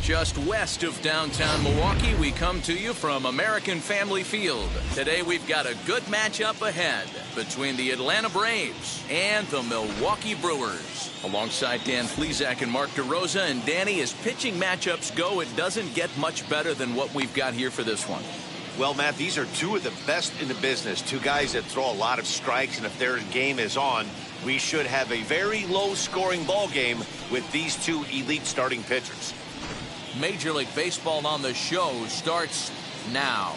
Just west of downtown Milwaukee, we come to you from American Family Field. Today we've got a good matchup ahead between the Atlanta Braves and the Milwaukee Brewers. Alongside Dan Plesac and Mark DeRosa. And Danny, as pitching matchups go, it doesn't get much better than what we've got here for this one. Well, Matt, these are two of the best in the business. Two guys that throw a lot of strikes, and if their game is on, we should have a very low-scoring ball game with these two elite starting pitchers. Major League Baseball on the show starts now.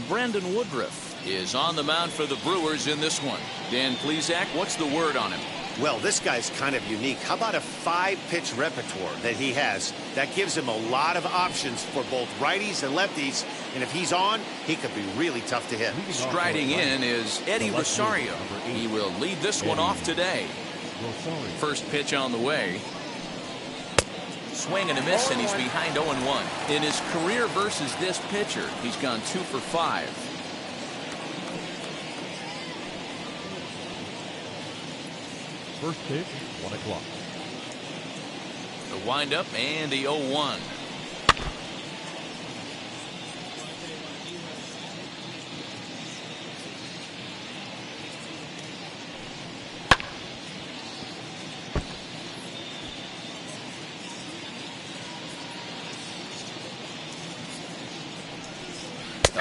Brandon Woodruff is on the mound for the Brewers in this one. Dan Plesac, what's the word on him? Well, this guy's kind of unique. How about a 5-pitch repertoire that he has? That gives him a lot of options for both righties and lefties. And if he's on, he could be really tough to hit. Striding in is Eddie Rosario. He will lead this one off today. First pitch on the way. Swing and a miss, and he's behind 0-1. In his career versus this pitcher, he's gone 2 for 5. First pitch, 1 o'clock. The windup and the 0-1.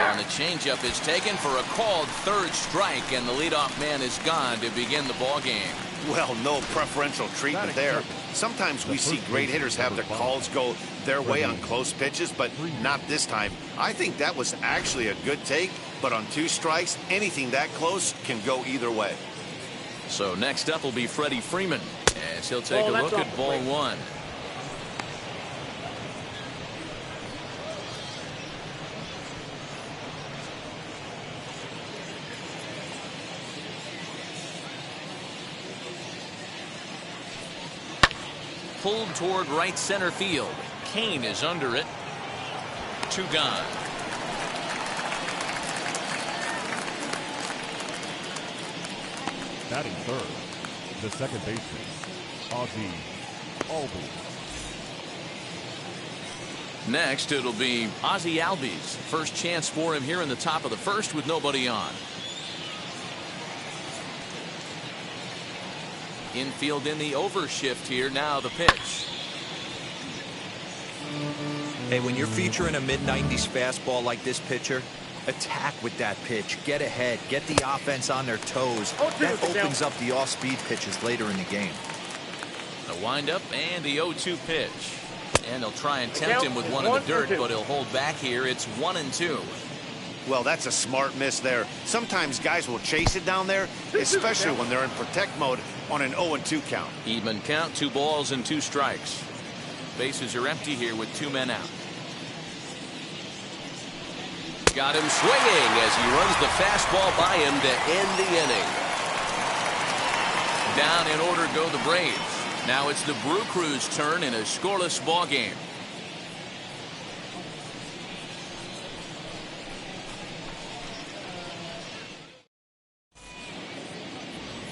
And the changeup is taken for a called third strike, and the leadoff man is gone to begin the ball game. Well, no preferential treatment there. Sometimes we see great hitters have their calls go their way on close pitches, but not this time. I think that was actually a good take, but on 2 strikes, anything that close can go either way. So next up will be Freddie Freeman, as he'll take a look at ball 1. Pulled toward right center field. Kane is under it. 2 gone. Batting third, the second baseman, Ozzie Albies. Next, it'll be Ozzie Albies. First chance for him here in the top of the first with nobody on. Infield in the overshift here. Now the pitch. Hey, when you're featuring a mid-90s fastball like this pitcher, attack with that pitch. Get ahead. Get the offense on their toes. That opens up the off-speed pitches later in the game. The windup and the 0-2 pitch. And they'll try and tempt him with one in the dirt, but he'll hold back here. It's 1-2. Well, that's a smart miss there. Sometimes guys will chase it down there, especially when they're in protect mode on an 0-2 count. Even count, 2 balls and 2 strikes. Bases are empty here with 2 men out. Got him swinging as he runs the fastball by him to end the inning. Down in order go the Braves. Now it's the Brew Crew's turn in a scoreless ball game.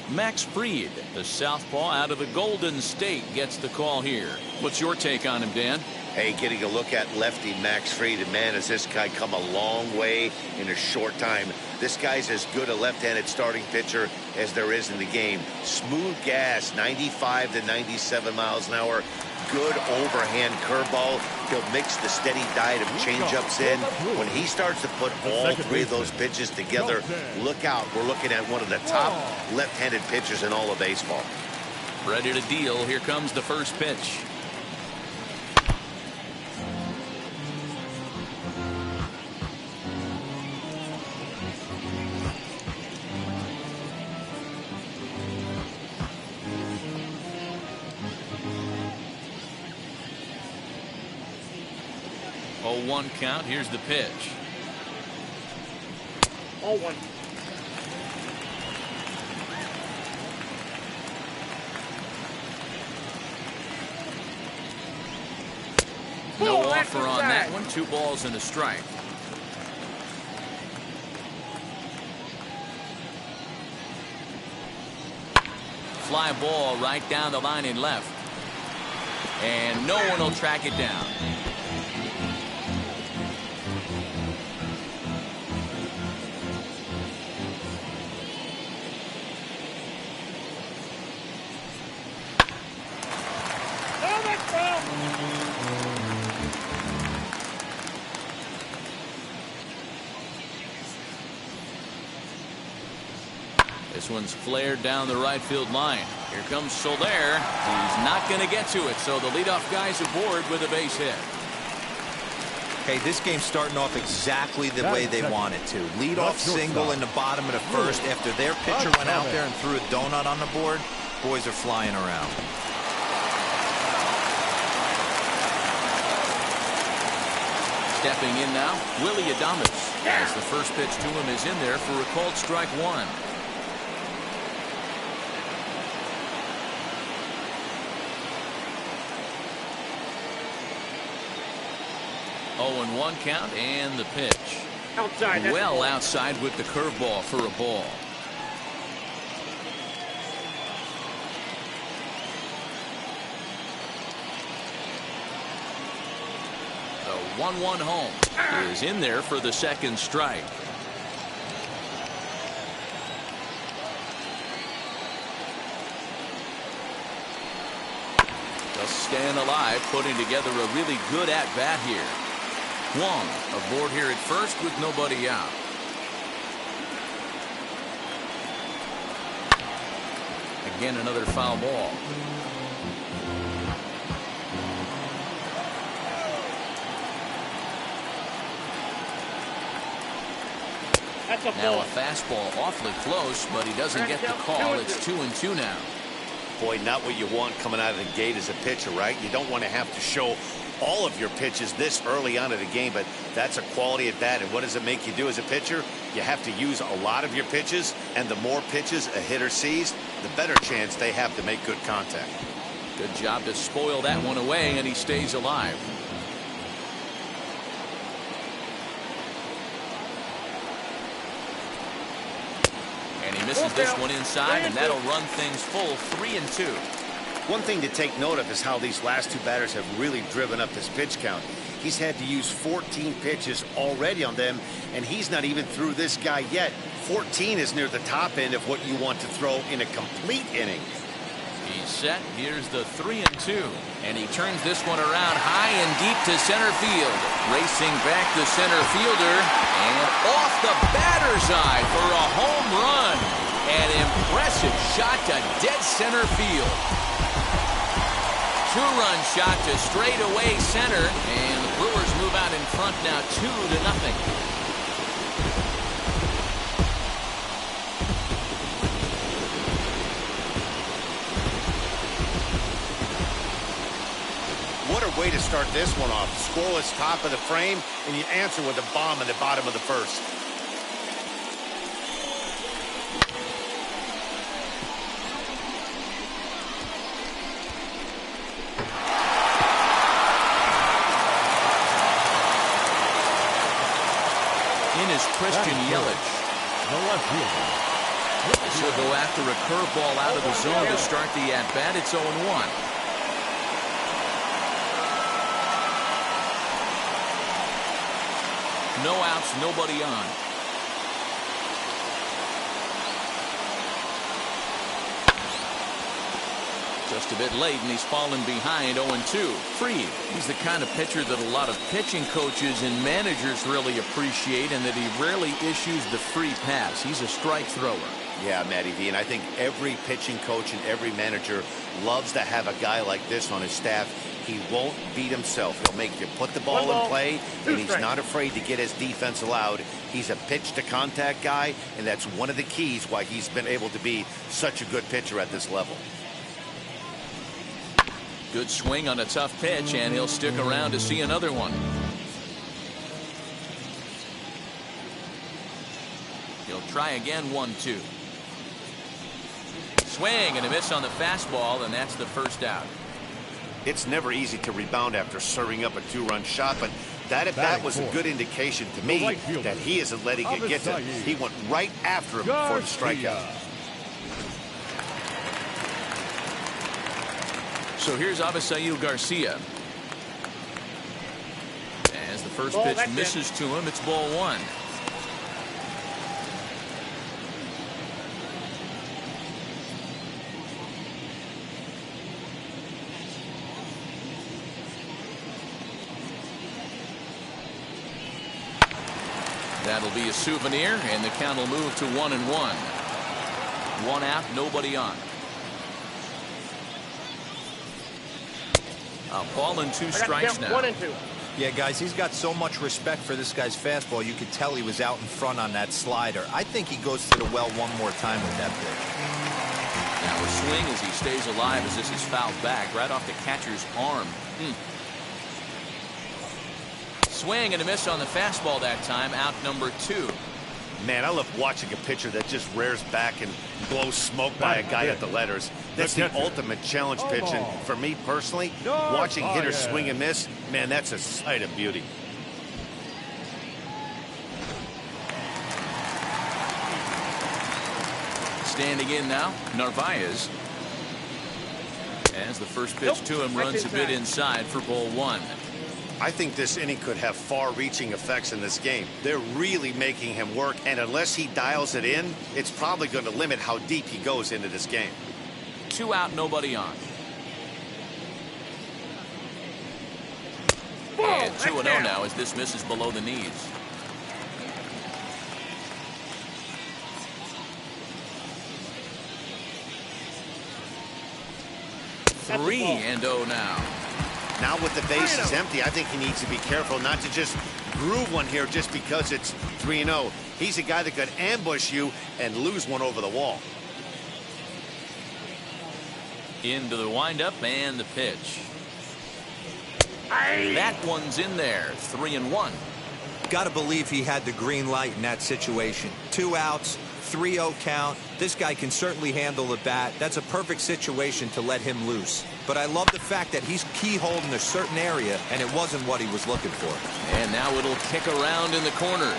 Max Fried, the southpaw out of the Golden State, gets the call here. What's your take on him, Dan? Hey, getting a look at lefty Max Fried, and man, has this guy come a long way in a short time. This guy's as good a left-handed starting pitcher as there is in the game. Smooth gas, 95 to 97 miles an hour. Good overhand curveball. He'll mix the steady diet of changeups in. When he starts to put all 3 of those pitches together, look out. We're looking at one of the top left-handed pitchers in all of baseball. Ready to deal. Here comes the first pitch. Oh, 1 count. Here's the pitch. 0-1. No offer on that one. 2 balls and a strike. Fly ball right down the line in left. And no one will track it down. This one's flared down the right field line. Here comes Soler. He's not going to get to it, so the leadoff guy's aboard with a base hit. Hey, this game's starting off exactly the way they want it to. Leadoff single in the bottom of the first after their pitcher went out there and threw a donut on the board. Boys are flying around. Stepping in now, Willie Adames. As the first pitch to him is in there for a called strike one. Oh, and 1 count and the pitch. Outside. Well outside with the curveball for a ball. The 1-1 home is in there for the second strike. Just staying alive, putting together a really good at-bat here. Wong aboard here at first with nobody out. Again, another foul ball. That's a Now ball. a fastball awfully close, but he doesn't get the call. It's 2-2 now. Boy, not what you want coming out of the gate as a pitcher, right? You don't want to have to show all of your pitches this early on in the game, but that's a quality at bat. And what does it make you do as a pitcher? You have to use a lot of your pitches, and the more pitches a hitter sees, the better chance they have to make good contact. Good job to spoil that one away, and he stays alive. And he misses this one inside, and that'll run things full 3-2. One thing to take note of is how these last two batters have really driven up this pitch count. He's had to use 14 pitches already on them, and he's not even through this guy yet. 14 is near the top end of what you want to throw in a complete inning. He's set. Here's the 3-2. And he turns this one around high and deep to center field. Racing back the center fielder. And off the batter's eye for a home run. An impressive shot to dead center field. Two-run shot to straightaway center. And the Brewers move out in front now 2-0. What a way to start this one off. Scoreless top of the frame, and you answer with a bomb in the bottom of the first. In is Christian Yelich. The left fielder. He'll go after a curveball out of the zone to start the at-bat. It's 0-1. No outs, nobody on. Just a bit late, and he's fallen behind 0-2. Fried, he's the kind of pitcher that a lot of pitching coaches and managers really appreciate, and that he rarely issues the free pass. He's a strike thrower. Yeah, Matty V, and I think every pitching coach and every manager loves to have a guy like this on his staff. He won't beat himself. He'll make you put the ball in play, and he's not afraid to get his defense allowed. He's a pitch-to-contact guy, and that's one of the keys why he's been able to be such a good pitcher at this level. Good swing on a tough pitch, and he'll stick around to see another one. He'll try again, 1-2. Swing and a miss on the fastball, and that's the first out. It's never easy to rebound after serving up a two-run shot, but that was a good indication to me that he isn't letting it get to him. He went right after him for the strikeout. So here's Avisail Garcia. As the first pitch misses to him, it's ball one. That'll be a souvenir, and the count will move to 1-1. One out, nobody on. A ball and two strikes now. 1-2. Yeah, guys, he's got so much respect for this guy's fastball. You could tell he was out in front on that slider. I think he goes to the well one more time with that pitch. Now a swing as he stays alive as this is fouled back right off the catcher's arm. Swing and a miss on the fastball that time. Out number 2. Man, I love watching a pitcher that just rears back and blows smoke by a guy at the letters. That's the ultimate challenge pitch. And for me personally, watching hitters swing and miss, man, that's a sight of beauty. Standing in now, Narvaez. As the first pitch to him runs a bit inside for ball one. I think this inning could have far-reaching effects in this game. They're really making him work, and unless he dials it in, it's probably going to limit how deep he goes into this game. 2 out, nobody on. And 2-0 now as this misses below the knees. That's 3-0 now. Now with the bases empty, I think he needs to be careful not to just groove one here just because it's 3-0. He's a guy that could ambush you and lose one over the wall. Into the windup and the pitch. That one's in there. 3-1. Got to believe he had the green light in that situation. 2 outs, 3-0 count. This guy can certainly handle the bat. That's a perfect situation to let him loose. But I love the fact that he's keyholed in a certain area, and it wasn't what he was looking for. And now it'll kick around in the corner.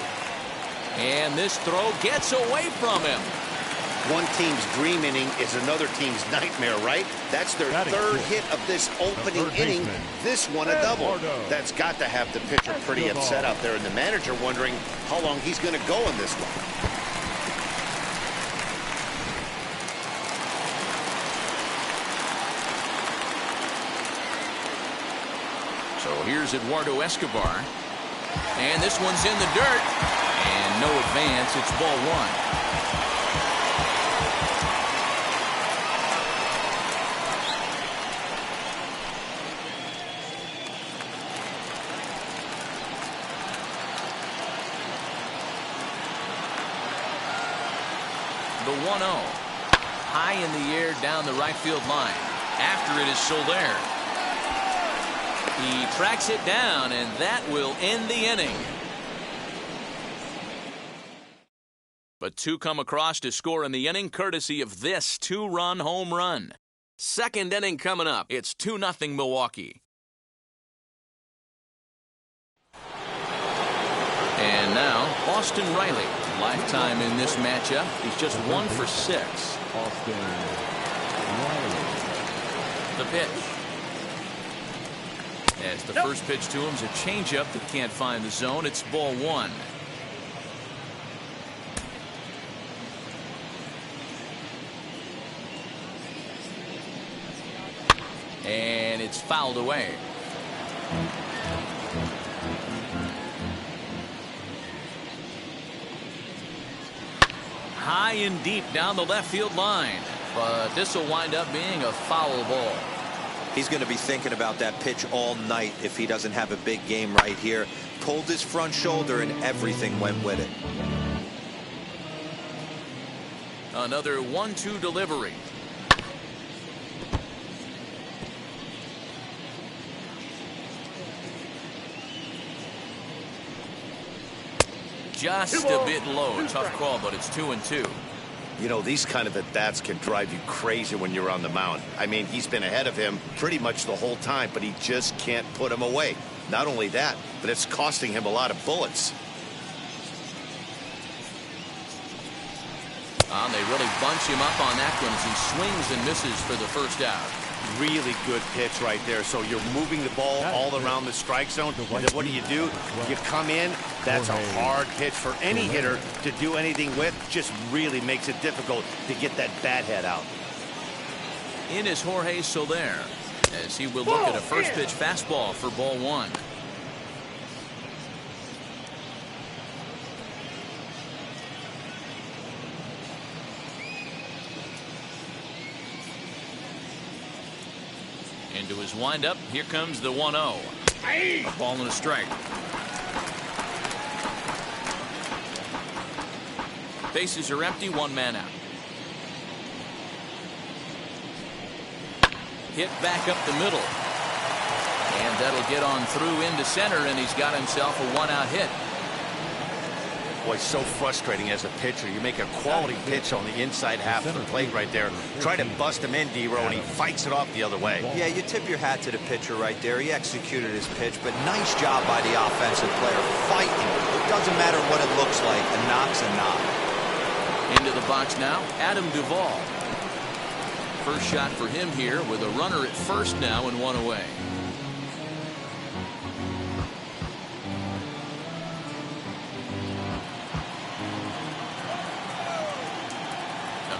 And this throw gets away from him. One team's dream inning is another team's nightmare, right? That's their third hit of this opening inning. This one a double. That's got to have the pitcher pretty upset out there, and the manager wondering how long he's going to go in this one. So here's Eduardo Escobar. And this one's in the dirt. And no advance. It's ball one. The 1-0. High in the air down the right field line. After it is Soler. He tracks it down, and that will end the inning. But 2 come across to score in the inning, courtesy of this 2-run home run. Second inning coming up. It's 2-0 Milwaukee. And now, Austin Riley. Lifetime in this matchup. He's just 1 for 6. Austin Riley. The pitch. As the first pitch to him is a changeup that can't find the zone. It's ball one. And it's fouled away. High and deep down the left field line. But this will wind up being a foul ball. He's going to be thinking about that pitch all night if he doesn't have a big game right here. Pulled his front shoulder and everything went with it. Another 1-2 delivery. Just a bit low. Tough call, but it's 2-2. You know, these kind of at-bats can drive you crazy when you're on the mound. I mean, he's been ahead of him pretty much the whole time, but he just can't put him away. Not only that, but it's costing him a lot of bullets. They really bunch him up on that one as he swings and misses for the first out. really good pitch right there. So you're moving the ball all around the strike zone. And then what do? You come in. That's a hard pitch for any hitter to do anything with. Just really makes it difficult to get that bat head out. In is Jorge Soler, as he will look at a first pitch fastball for ball one. Into his windup. Here comes the 1-0. A ball and a strike. Bases are empty. One man out. Hit back up the middle. And that'll get on through into center, and he's got himself a one-out hit. Boy, so frustrating as a pitcher. You make a quality pitch on the inside half of the plate right there. Try to bust him in, D-Row, and he fights it off the other way. Yeah, you tip your hat to the pitcher right there. He executed his pitch, but nice job by the offensive player. Fighting. It doesn't matter what it looks like. A knock's a knock. Into the box now, Adam Duvall. First shot for him here with a runner at first now and one away.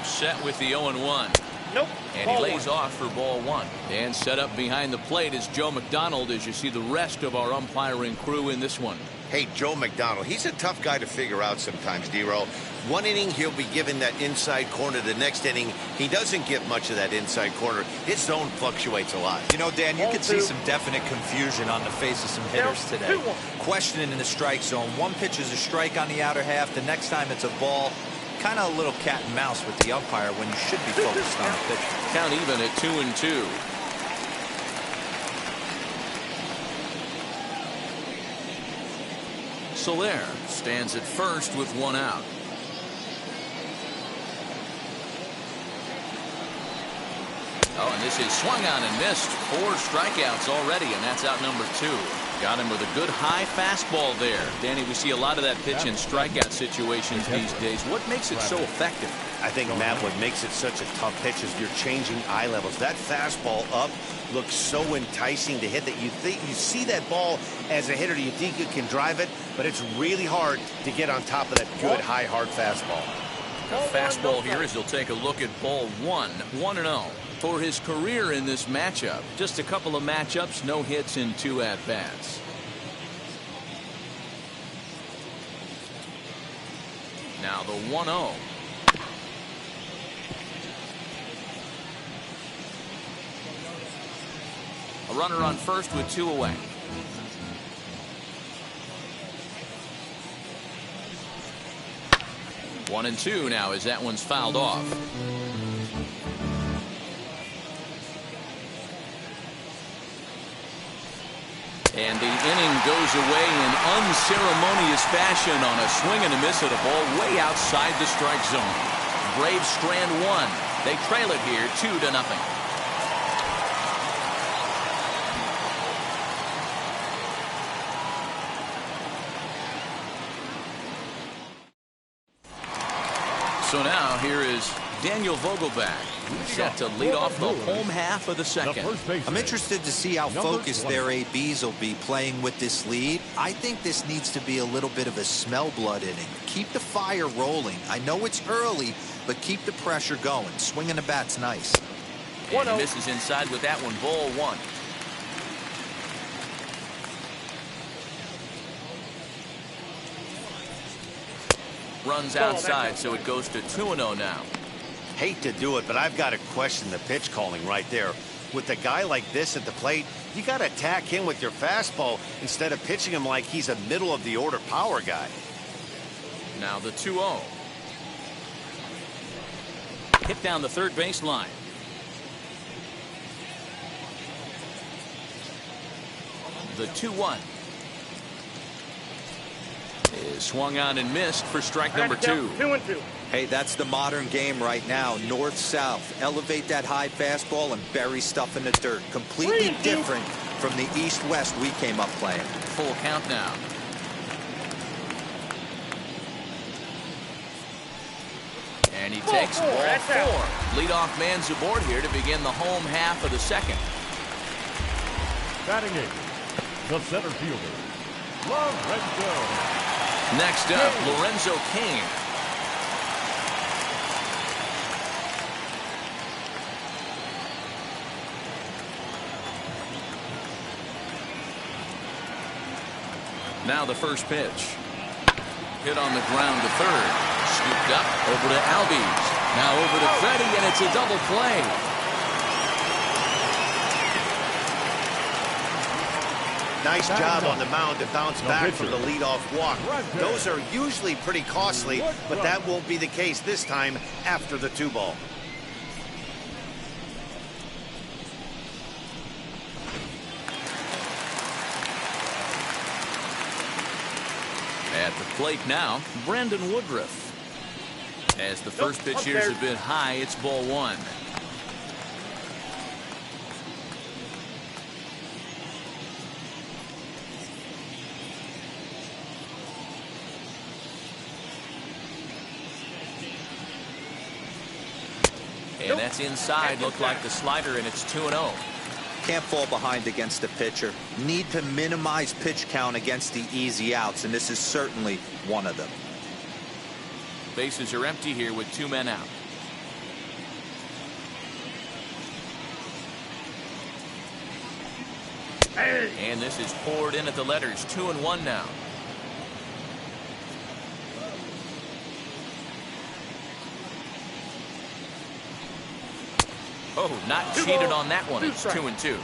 Set with the 0-1. Nope. And he lays off for ball one. And set up behind the plate is Joe McDonald, as you see the rest of our umpiring crew in this one. Hey, Joe McDonald, he's a tough guy to figure out sometimes, D-Row. One inning, he'll be given that inside corner. The next inning, he doesn't get much of that inside corner. His zone fluctuates a lot. You know, Dan, you could see some definite confusion on the face of some hitters today. Questioning in the strike zone. One pitch is a strike on the outer half. The next time it's a ball. Kind of a little cat and mouse with the umpire when you should be focused on the pitch. Count even at 2-2. Soler stands at first with one out. Oh, and this is swung on and missed. 4 strikeouts already, and that's out number 2. Got him with a good high fastball there. Danny, we see a lot of that pitch in strikeout situations these days. What makes it so effective? I think, Matt, what makes it such a tough pitch is you're changing eye levels. That fastball up looks so enticing to hit that you see that ball as a hitter, you think you can drive it, but it's really hard to get on top of that good high hard fastball. A fastball here as he'll take a look at ball one. 1-0 for his career in this matchup. Just a couple of matchups, no hits in 2 at-bats. Now the 1-0. A runner on first with 2 away. One and 2 now as that one's fouled off. And the inning goes away in unceremonious fashion on a swing and a miss at a ball way outside the strike zone. Braves strand 1. They trail it here 2-0. So now here is Daniel Vogelbach, set to lead off the home half of the second. I'm interested to see how focused their ABs will be playing with this lead. I think this needs to be a little bit of a smell blood inning. Keep the fire rolling. I know it's early, but keep the pressure going. Swinging the bat's nice. And he misses inside with that one. Ball 1. Runs outside, so it goes to 2-0 now. Hate to do it, but I've got to question the pitch calling right there. With a guy like this at the plate, you got to attack him with your fastball instead of pitching him like he's a middle of the order power guy. Now the 2-0. Hit down the third baseline. The 2-1. Is swung on and missed for strike number 2. 2-2. Hey, that's the modern game right now. North-south. Elevate that high fastball and bury stuff in the dirt. Completely different from the east-west we came up playing. Full count now. And he takes ball 4. Leadoff man's aboard here to begin the home half of the second. Batting 8, the center fielder, Lorenzo. Next up, Lorenzo Cain. Now the first pitch. Hit on the ground to third. Scooped up over to Albies. Now over to Freddie, and it's a double play. Nice job on the mound to bounce back from the leadoff walk. Those are usually pretty costly, but that won't be the case this time after the 2-ball. At the plate now, Brandon Woodruff. As the first pitch here is a bit high, it's ball 1. And that's inside. Looked like the slider, and it's 2-0. Can't fall behind against the pitcher. Need to minimize pitch count against the easy outs, and this is certainly one of them. Bases are empty here with 2 men out. And this is poured in at the letters. 2-1 now. Oh, not cheated on that one. It's 2-2.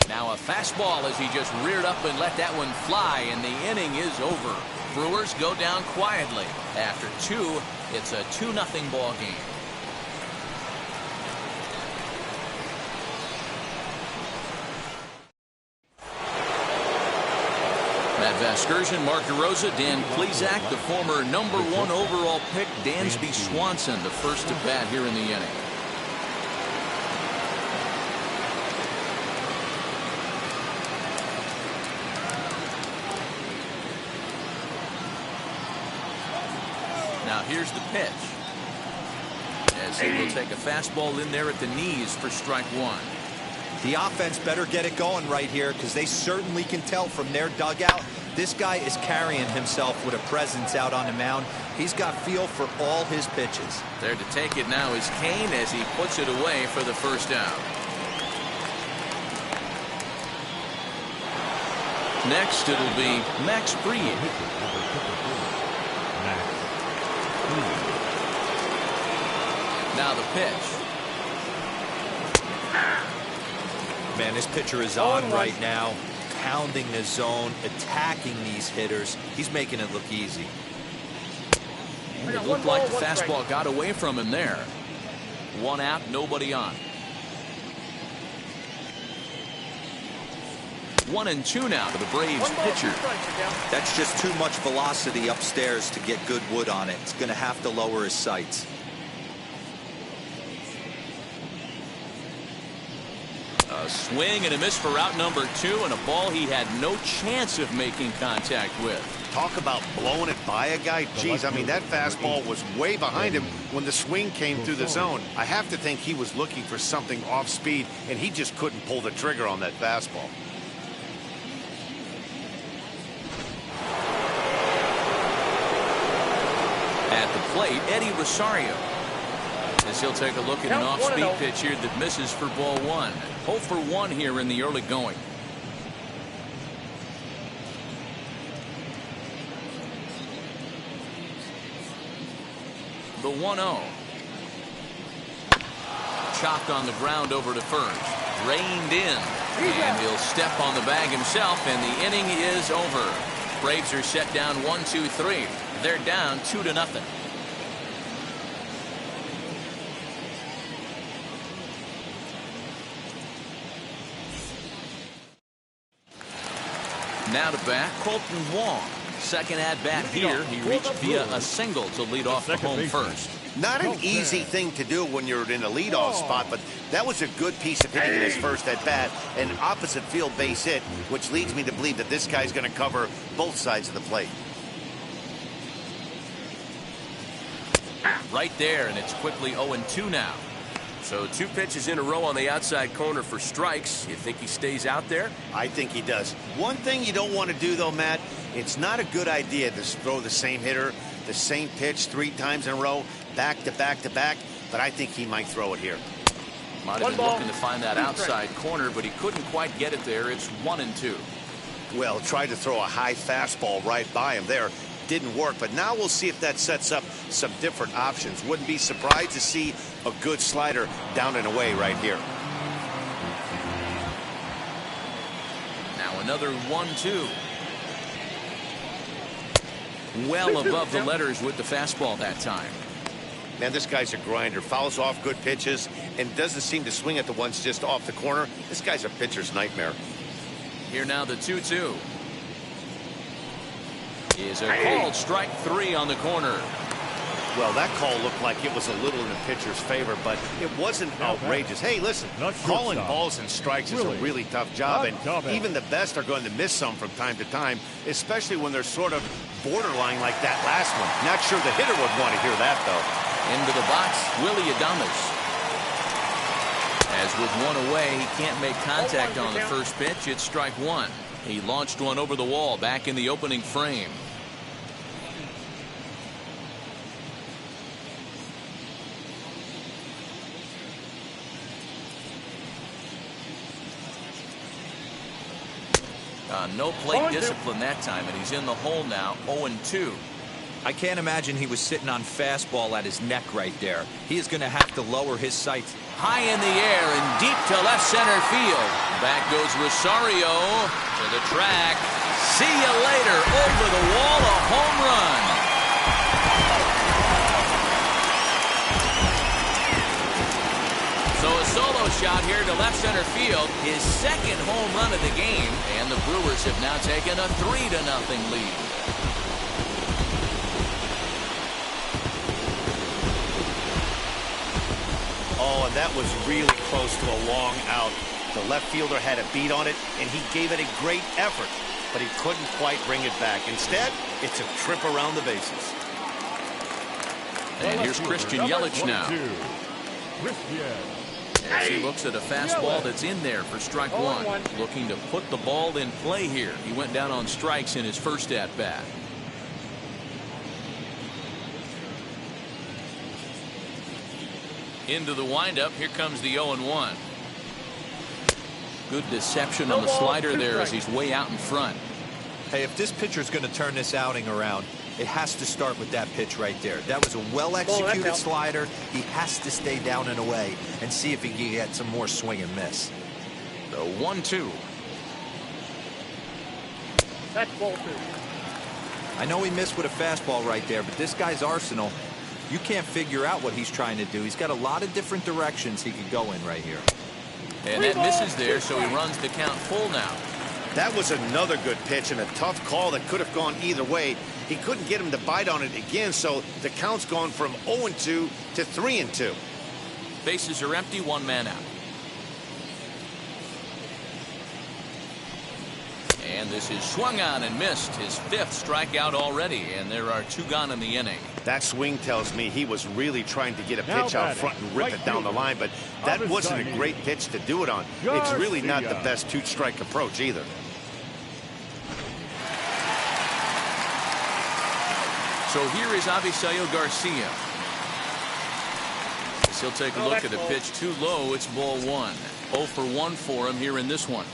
Now a fastball as he just reared up and let that one fly, and the inning is over. Brewers go down quietly. After 2, it's a 2-0 ball game. Matt Vasgersian, Mark DeRosa, Dan Plesac, the former #1 overall pick, Dansby Swanson, the first to bat here in the inning. Now here's the pitch. As he will take a fastball in there at the knees for strike 1. The offense better get it going right here, because they certainly can tell from their dugout this guy is carrying himself with a presence out on the mound. He's got feel for all his pitches. There to take it now is Cain as he puts it away for the first down. Next it'll be Max Fried. Now the pitch. Man, this pitcher is on right now, pounding the zone, attacking these hitters. He's making it look easy. And it looked like the fastball got away from him there. 1 out, nobody on. 1-2 now to the Braves pitcher. That's just too much velocity upstairs to get good wood on it. It's going to have to lower his sights. A swing and a miss for out number 2, and a ball he had no chance of making contact with. Talk about blowing it by a guy. Geez, I mean, that fastball was way behind him when the swing came through the zone. I have to think he was looking for something off speed, and he just couldn't pull the trigger on that fastball. At the plate, Eddie Rosario. As he'll take a look at an off-speed pitch here that misses for ball 1. 0 for 1 here in the early going. The 1-0. Chopped on the ground over to first. Reined in. And he'll step on the bag himself, and the inning is over. Braves are set down 1-2-3. They're down 2-0. Now to bat, Colton Wong. Second at bat here. He reached via a single to lead off the home first. Not an easy thing to do when you're in a leadoff spot, but that was a good piece of hitting in his first at bat, an opposite field base hit, which leads me to believe that this guy's going to cover both sides of the plate. Right there, and it's quickly 0-2 now. So 2 pitches in a row on the outside corner for strikes. You think he stays out there? I think he does. One thing you don't want to do, though, Matt, it's not a good idea to throw the same hitter, the same pitch 3 times in a row, back to back to back, but I think he might throw it here. Might have been looking to find that outside corner, but he couldn't quite get it there. It's 1-2. Well, tried to throw a high fastball right by him there. Didn't work, but now we'll see if that sets up some different options. Wouldn't be surprised to see a good slider down and away right here. Now another 1-2. Well above the letters with the fastball that time. Man, this guy's a grinder. Fouls off good pitches and doesn't seem to swing at the ones just off the corner. This guy's a pitcher's nightmare. Here now the 2-2. Is a called strike 3 on the corner. Well, that call looked like it was a little in the pitcher's favor, but it wasn't outrageous. Hey, listen, calling balls and strikes is a really tough job, and even the best are going to miss some from time to time, especially when they're sort of borderline like that last one. Not sure the hitter would want to hear that, though. Into the box, Willie Adames. As with one away, he can't make contact on the first pitch. It's strike 1. He launched one over the wall back in the opening frame. No plate discipline that time, and he's in the hole now, 0-2. I can't imagine he was sitting on fastball at his neck right there. He is going to have to lower his sights. High in the air and deep to left center field. Back goes Rosario to the track. See you later. Over the wall, a home run. So a solo shot here to left center field. His second home run of the game. And the Brewers have now taken a 3-0 lead. Oh, and that was really close to a long out. The left fielder had a beat on it, and he gave it a great effort, but he couldn't quite bring it back. Instead, it's a trip around the bases. And here's Christian Yelich now. As he looks at a fastball that's in there for strike 1. Looking to put the ball in play here. He went down on strikes in his first at-bat. Into the windup. Here comes the 0-1. Good deception on the slider there as he's way out in front. Hey, if this pitcher's going to turn this outing around, it has to start with that pitch right there. That was a well-executed slider. He has to stay down and away and see if he can get some more swing and miss. The 1-2. That's ball 2. I know he missed with a fastball right there, but this guy's arsenal, you can't figure out what he's trying to do. He's got a lot of different directions he could go in right here. And that misses there, so he runs the count full now. That was another good pitch and a tough call that could have gone either way. He couldn't get him to bite on it again, so the count's gone from 0-2 to 3-2. Bases are empty, 1 man out. And this is swung on and missed. His 5th strikeout already, and there are 2 gone in the inning. That swing tells me he was really trying to get a pitch out front and rip it down the line, but that wasn't a great pitch to do it on. It's really not the best 2-strike approach either. So here is Avisail Garcia. As he'll take a look at a pitch too low. It's ball 1. 0 for 1 for him here in this one.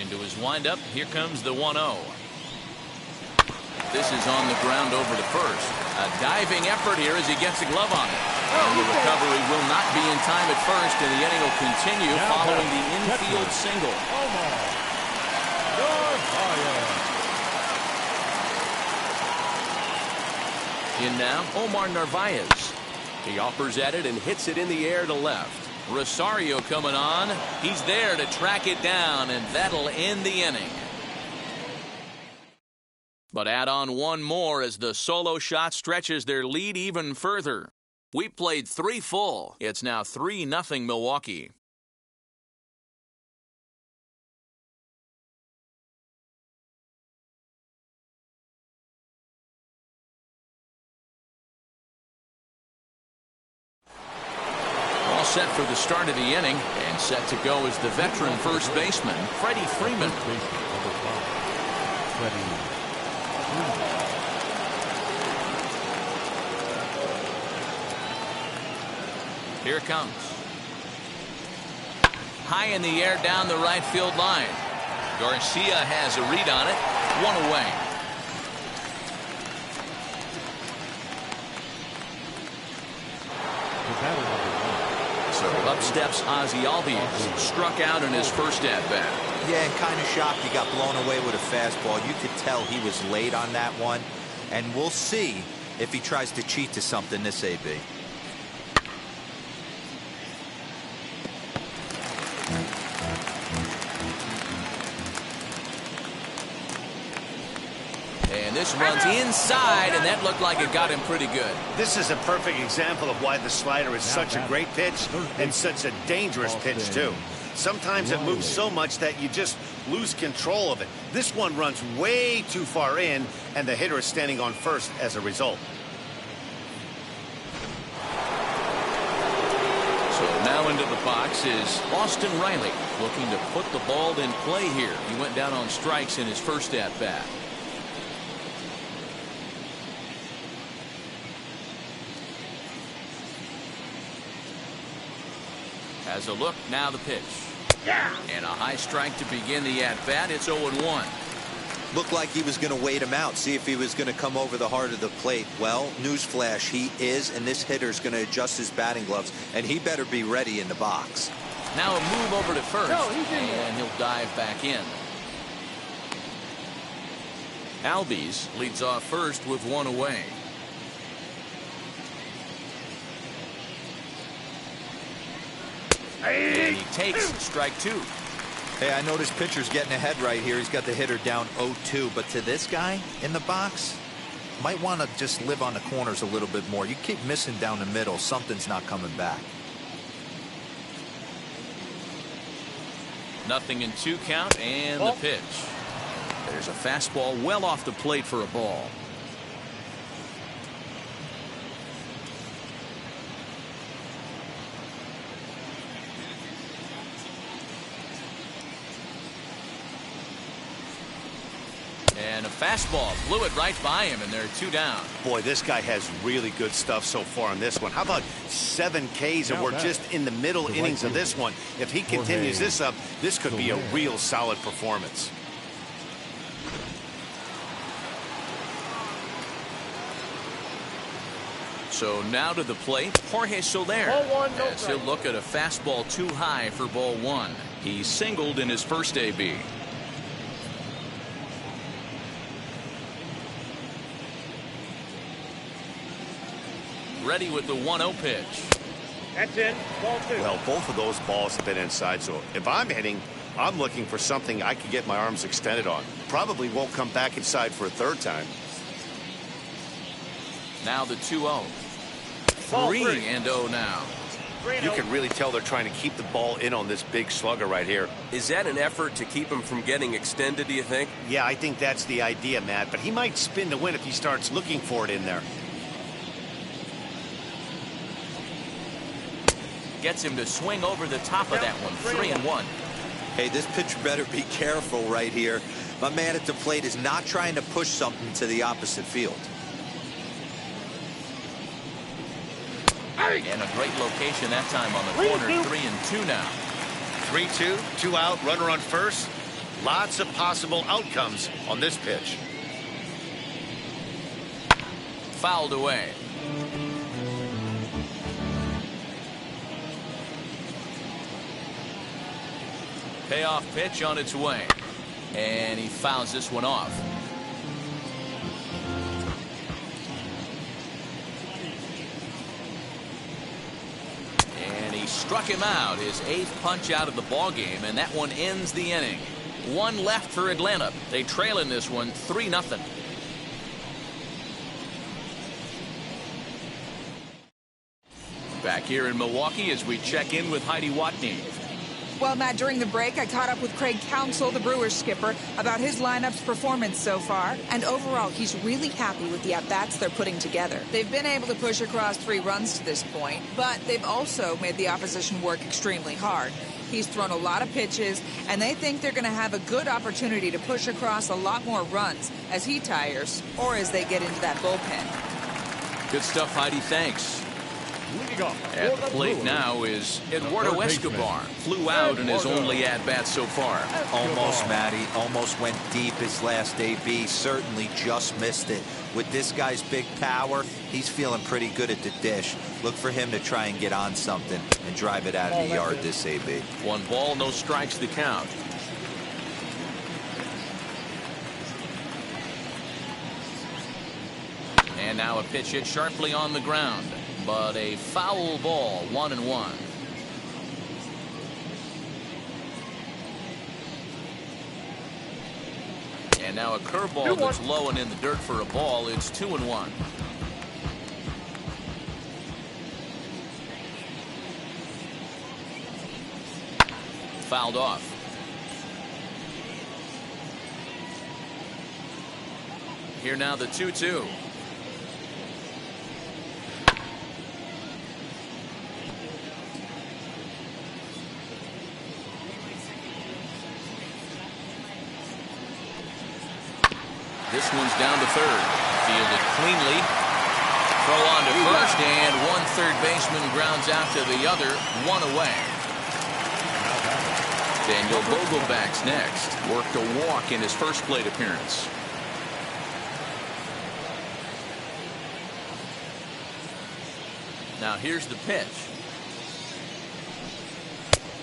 Into his windup. Here comes the 1-0. This is on the ground over to first. A diving effort here as he gets a glove on it. And the recovery will not be in time at first, and the inning will continue following the infield single. In now, Omar Narvaez. He offers at it and hits it in the air to left. Rosario coming on. He's there to track it down, and that'll end the inning. But add on one more as the solo shot stretches their lead even further. We played 3 full. It's now 3-0 Milwaukee. All set for the start of the inning, and set to go is the veteran first baseman, Freddie Freeman. Here it comes. High in the air down the right field line. Garcia has a read on it. 1 away. So up steps Ozzie Albies. Struck out in his first at-bat. Yeah, and kind of shocked he got blown away with a fastball. You could tell he was late on that one. And we'll see if he tries to cheat to something this AB. And this runs inside, and that looked like it got him pretty good. This is a perfect example of why the slider is such a great pitch and such a dangerous pitch, too. Sometimes it moves so much that you just lose control of it. This one runs way too far in, and the hitter is standing on first as a result. So now into the box is Austin Riley, looking to put the ball in play here. He went down on strikes in his first at-bat. Has a look, now the pitch. And a high strike to begin the at-bat. It's 0-1. Looked like he was going to wait him out, see if he was going to come over the heart of the plate. Well, newsflash, he is, and this hitter's going to adjust his batting gloves, and he better be ready in the box. Now a move over to first, and he'll dive back in. Albies leads off first with 1 away. And he takes strike 2. Hey, I noticed pitcher's getting ahead right here. He's got the hitter down 0-2. But to this guy in the box, might want to just live on the corners a little bit more. You keep missing down the middle, something's not coming back. 0-2 count, and the pitch. There's a fastball well off the plate for a ball. And a fastball blew it right by him, and they're 2 down. Boy, this guy has really good stuff so far on this one. How about 7 Ks, and we're just in the middle innings of this one. If he continues this up, this could be a real solid performance. So now to the plate, Jorge Soler. As he'll look at a fastball too high for ball 1. He singled in his first AB. Ready with the 1-0 pitch. That's in. Ball 2. Well, both of those balls have been inside, so if I'm hitting, I'm looking for something I can get my arms extended on. Probably won't come back inside for a 3rd time. Now the 2-0. 3-0 now. You can really tell they're trying to keep the ball in on this big slugger right here. Is that an effort to keep him from getting extended, do you think? Yeah, I think that's the idea, Matt, but he might spin to win if he starts looking for it in there. Gets him to swing over the top of that one. 3-1. Hey, this pitcher better be careful right here. My man at the plate is not trying to push something to the opposite field. And a great location that time on the corner. 3-2 now. 3-2, 2 out, runner on first. Lots of possible outcomes on this pitch. Fouled away. Payoff pitch on its way. And he fouls this one off. struck him out, his 8th punch out of the ballgame, and that one ends the inning. One left for Atlanta. They trail in this one 3-0. Back here in Milwaukee as we check in with Heidi Watney. Well, Matt, during the break, I caught up with Craig Counsell, the Brewers skipper, about his lineup's performance so far. And overall, he's really happy with the at-bats they're putting together. They've been able to push across 3 runs to this point, but they've also made the opposition work extremely hard. He's thrown a lot of pitches, and they think they're going to have a good opportunity to push across a lot more runs as he tires or as they get into that bullpen. Good stuff, Heidi. Thanks. Leading off At the plate now is Eduardo Escobar. Flew out in his only at-bat so far. Almost, Matty. Almost went deep his last AB. Certainly just missed it. With this guy's big power, he's feeling pretty good at the dish. Look for him to try and get on something and drive it out of the yard this AB. 1 ball, no strikes the count. And now a pitch hit sharply on the ground. But a foul ball, 1-1. And now a curveball that's low and in the dirt for a ball. It's 2-1. Fouled off. Here now the 2-2. This one's down to third. Fielded cleanly. Throw on to first, and one third baseman grounds out to the other. 1 away. Daniel Vogelback's next. Worked a walk in his first plate appearance. Now here's the pitch.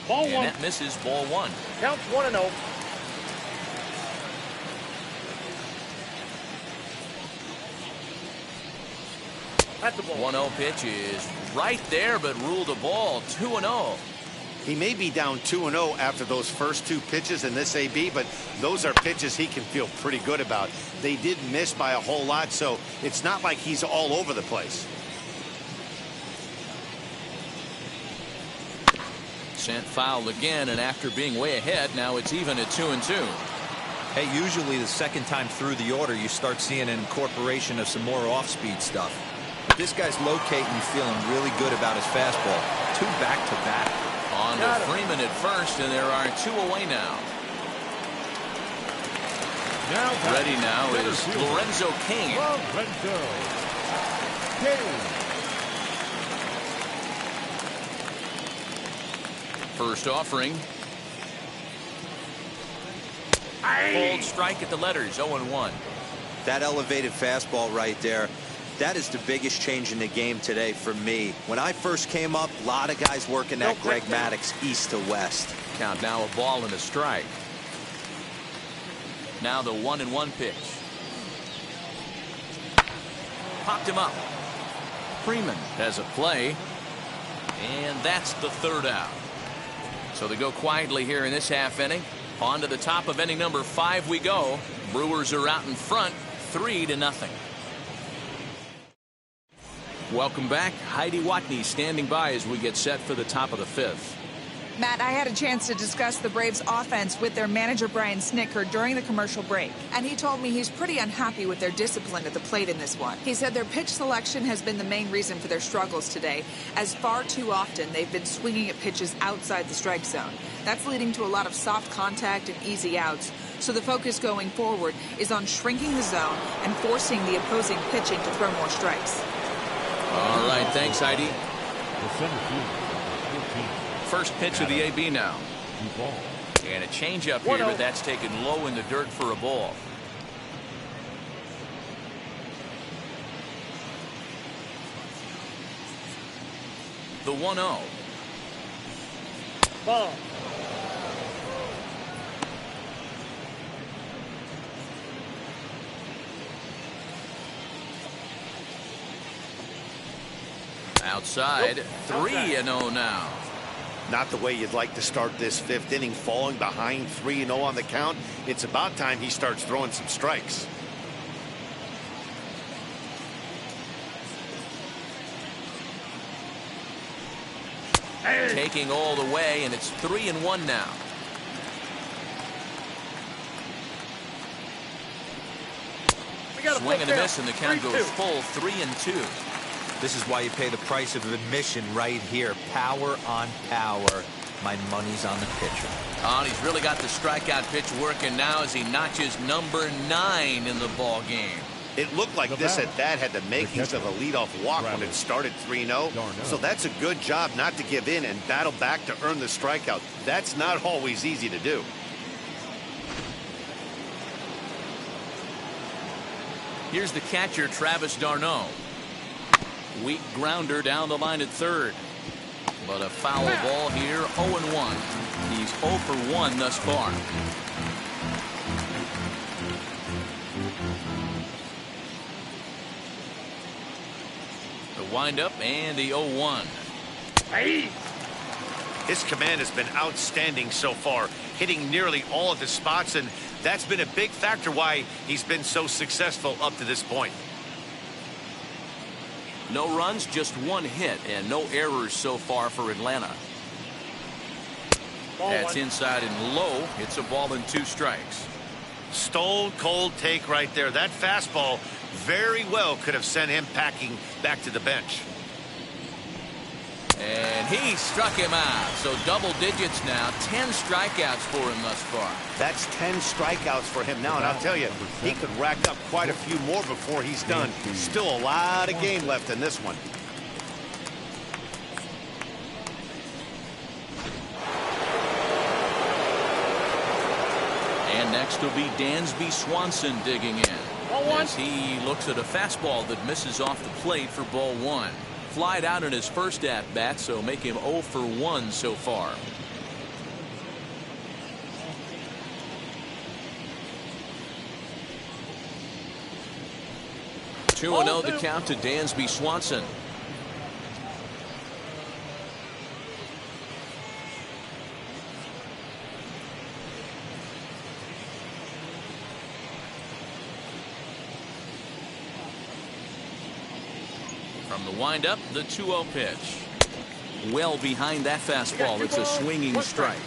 Ball And 1. that misses, ball 1. Counts 1-0. That's the ball. 1-0 pitch is right there, but ruled a ball. 2-0. He may be down 2-0 after those first 2 pitches in this AB, but those are pitches he can feel pretty good about. They did miss by a whole lot, so it's not like he's all over the place. Sent foul again, and after being way ahead, now it's even at 2-2. Hey, usually the second time through the order, you start seeing an incorporation of some more off-speed stuff. But this guy's locating and feeling really good about his fastball. 2 back-to-back. On to Freeman at first, and there are 2 away now. Ready now is Lorenzo King. Lorenzo King. First offering. Cold strike at the letters, 0-1. That elevated fastball right there, that is the biggest change in the game today for me. When I first came up, a lot of guys working that Greg Maddux east to west. Count now a ball and a strike. Now the 1-1 pitch. Popped him up. Freeman has a play. And that's the 3rd out. So they go quietly here in this half inning. On to the top of inning number 5 we go. Brewers are out in front, 3-0. Welcome back. Heidi Watney standing by as we get set for the top of the 5th. Matt, I had a chance to discuss the Braves' offense with their manager, Brian Snitker, during the commercial break. And he told me he's pretty unhappy with their discipline at the plate in this one. He said their pitch selection has been the main reason for their struggles today, as far too often they've been swinging at pitches outside the strike zone. That's leading to a lot of soft contact and easy outs. So the focus going forward is on shrinking the zone and forcing the opposing pitching to throw more strikes. All right, thanks, Heidi. The center fielder, 14. First pitch of the AB now. 2 balls. And a changeup here, but that's taken low in the dirt for a ball. The 1-0. Ball. Outside, 3-0 now. Not the way you'd like to start this fifth inning, falling behind 3-0 on the count. It's about time he starts throwing some strikes. Taking all the way, and it's 3-1 now. Swing and a miss, and the count goes full 3-2. This is why you pay the price of admission right here. Power on power. My money's on the pitcher. Oh, and he's really got the strikeout pitch working now as he notches number 9 in the ball game. It looked like this at bat had the makings of a leadoff walk when it started 3-0. So that's a good job not to give in and battle back to earn the strikeout. That's not always easy to do. Here's the catcher, Travis d'Arnaud. Weak grounder down the line at third. But a foul ball here, 0-1. He's 0 for 1 thus far. The windup and the 0-1. His command has been outstanding so far, hitting nearly all of his spots, and that's been a big factor why he's been so successful up to this point. No runs, just 1 hit, and no errors so far for Atlanta. That's inside and low. It's a ball and 2 strikes. Stone cold take right there. That fastball very well could have sent him packing back to the bench. And he struck him out. So double digits now. 10 strikeouts for him thus far. That's 10 strikeouts for him now. And I'll tell you, he could rack up quite a few more before he's done. Still a lot of game left in this one. And next will be Dansby Swanson digging in. As he looks at a fastball that misses off the plate for ball 1. Flied out in his first at-bat, so make him 0 for 1 so far. Two 2-0 the count to Dansby Swanson. From the windup, the 2-0 pitch. Well behind that fastball. It's a swinging strike.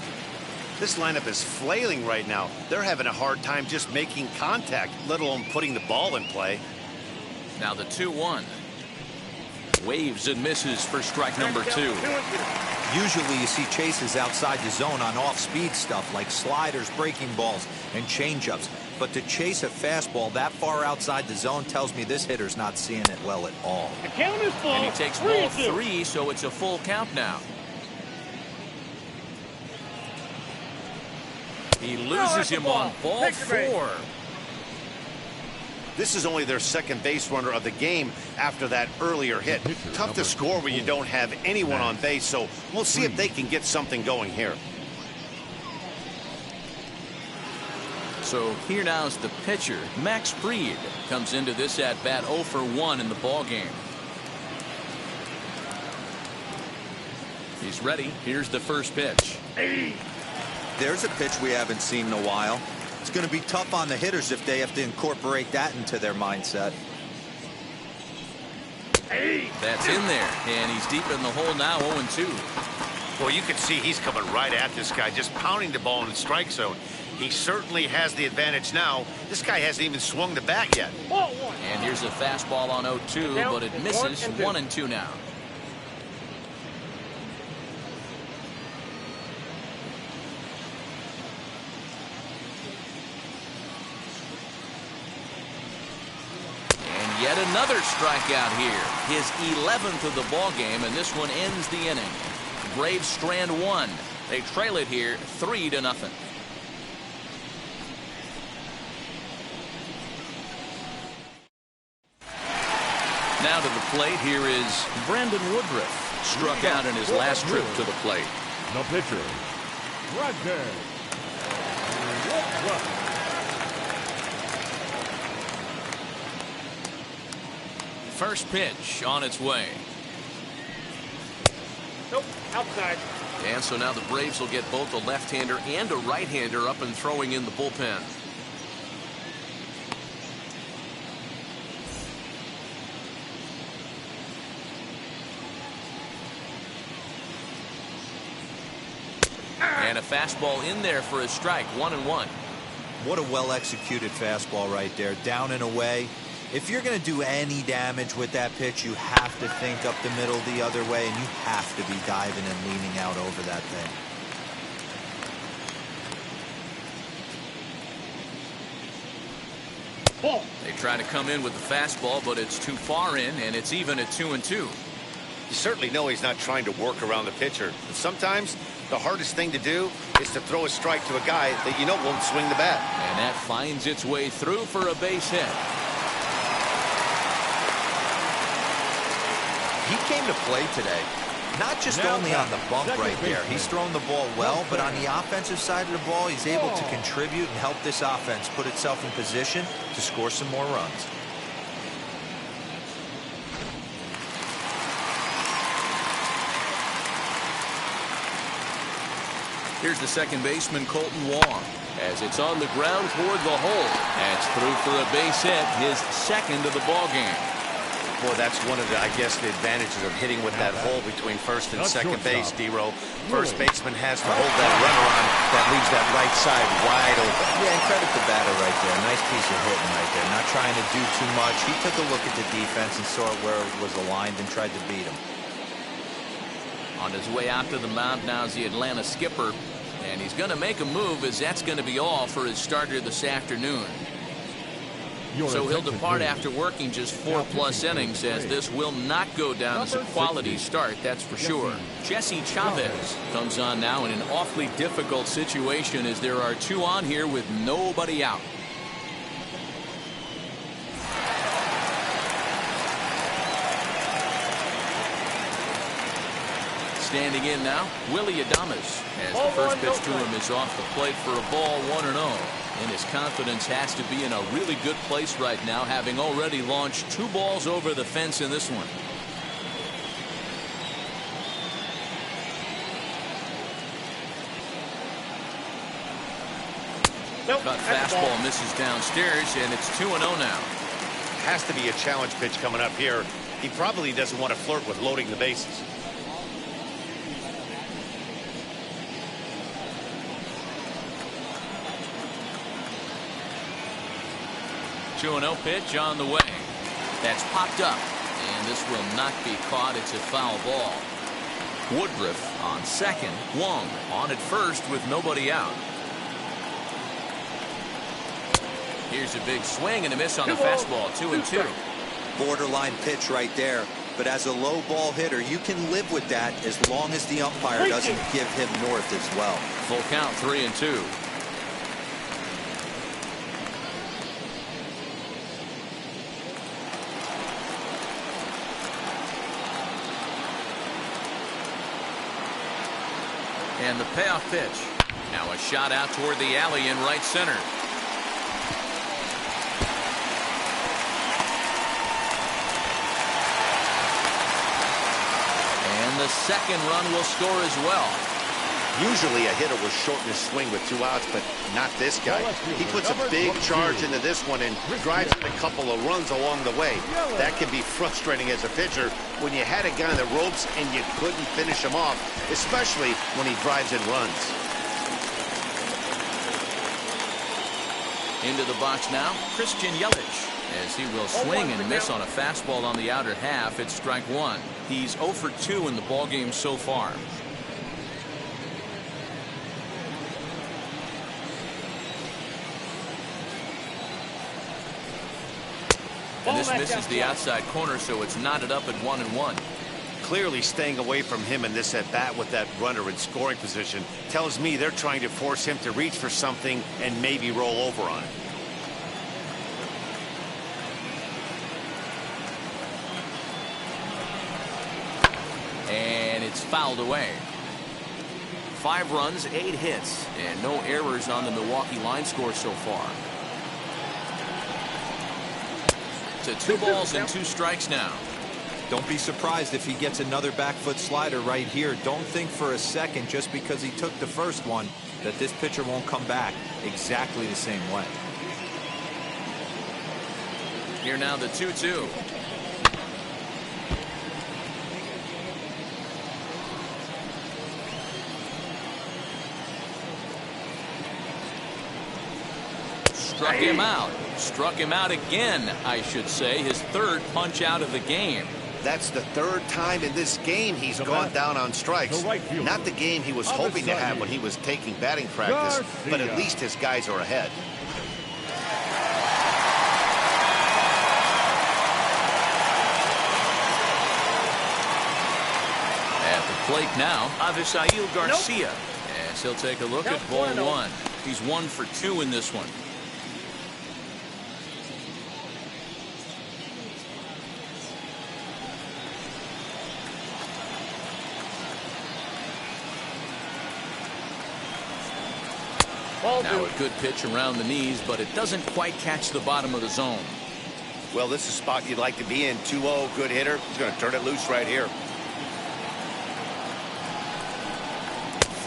This lineup is flailing right now. They're having a hard time just making contact, let alone putting the ball in play. Now the 2-1. Waves and misses for strike number 2. Usually you see chases outside the zone on off-speed stuff like sliders, breaking balls, and changeups. But to chase a fastball that far outside the zone tells me this hitter's not seeing it well at all. And he takes ball 3, so it's a full count now. He loses him on ball 4. This is only their second base runner of the game after that earlier hit. Tough to score when you don't have anyone on base, so we'll see if they can get something going here. So here now is the pitcher, Max Fried, comes into this at-bat 0 for 1 in the ball game. He's ready. Here's the first pitch. There's a pitch we haven't seen in a while. It's going to be tough on the hitters if they have to incorporate that into their mindset. That's in there, and he's deep in the hole now, 0-2. Well, you can see he's coming right at this guy, just pounding the ball in the strike zone. He certainly has the advantage now. This guy hasn't even swung the bat yet. And here's a fastball on 0-2, but it misses. 1-2 now. And yet another strikeout here. His 11th of the ball game, and this one ends the inning. Braves strand 1. They trail it here 3-0. Now to the plate, here is Brandon Woodruff. Struck out in his last trip to the plate. The pitcher, Brandon Woodruff. First pitch on its way. Nope, outside. And so now the Braves will get both a left-hander and a right-hander up and throwing in the bullpen. And a fastball in there for a strike, 1-1. What a well-executed fastball right there, down and away. If you're going to do any damage with that pitch, you have to think up the middle the other way, and you have to be diving and leaning out over that thing. Ball. They try to come in with the fastball, but it's too far in, and it's even at 2-2. You certainly know he's not trying to work around the pitcher. But sometimes the hardest thing to do is to throw a strike to a guy that you know won't swing the bat. And that finds its way through for a base hit. He came to play today, not just only on the bump right there. He's thrown the ball well, but on the offensive side of the ball, he's able to contribute and help this offense put itself in position to score some more runs. Here's the second baseman, Colton Wong, as it's on the ground toward the hole. That's through for a base hit, his second of the ball game. Boy, that's one of the, I guess, the advantages of hitting with that hole between first and second base, D-Row. First baseman has to hold that runner on. That leaves that right side wide open. Yeah, and credit the batter right there. Nice piece of hitting right there. Not trying to do too much. He took a look at the defense and saw where it was aligned and tried to beat him. On his way out to the mound now is the Atlanta skipper, and he's going to make a move, as that's going to be all for his starter this afternoon. So he'll depart after working just 4+ innings, as this will not go down as a quality start, that's for sure. Jesse Chavez comes on now in an awfully difficult situation, as there are 2 on here with nobody out. Standing in now, Willie Adames, as the first pitch to him is off the plate for a ball, 1-0. And his confidence has to be in a really good place right now, having already launched 2 balls over the fence in this one. Cut fastball misses downstairs, and it's 2-0 now. Has to be a challenge pitch coming up here. He probably doesn't want to flirt with loading the bases. 2-0 pitch on the way. That's popped up, and this will not be caught. It's a foul ball. Woodruff on second. Wong on at first with nobody out. Here's a big swing and a miss on the fastball. 2-2. Borderline pitch right there. But as a low ball hitter, you can live with that as long as the umpire doesn't give him north as well. Full count, 3-2. And the payoff pitch. Now a shot out toward the alley in right center. And the second run will score as well. Usually a hitter will shorten his swing with 2 outs, but not this guy. He puts a big charge into this one and drives in a couple of runs along the way. That can be frustrating as a pitcher when you had a guy on the ropes and you couldn't finish him off, especially when he drives in runs. Into the box now, Christian Yelich, as he will swing and miss on a fastball on the outer half. It's strike 1. He's 0 for 2 in the ballgame so far. And this misses the outside corner, so it's knotted up at 1-1. Clearly staying away from him in this at-bat with that runner in scoring position tells me they're trying to force him to reach for something and maybe roll over on it. And it's fouled away. 5 runs, 8 hits, and no errors on the Milwaukee line score so far. To 2 balls and 2 strikes now. Don't be surprised if he gets another back foot slider right here. Don't think for a second, just because he took the first one, that this pitcher won't come back exactly the same way. Here now the 2-2. Struck him out. Struck him out again, I should say. His third punch out of the game. That's the third time in this game he's gone down on strikes. Not the game he was hoping to have when he was taking batting practice, but at least his guys are ahead. At the plate now, Avisail Garcia. Yes, he'll take a look at ball one. He's 1 for 2 in this one. Now a good pitch around the knees, but it doesn't quite catch the bottom of the zone. Well, this is a spot you'd like to be in. 2-0, good hitter. He's going to turn it loose right here.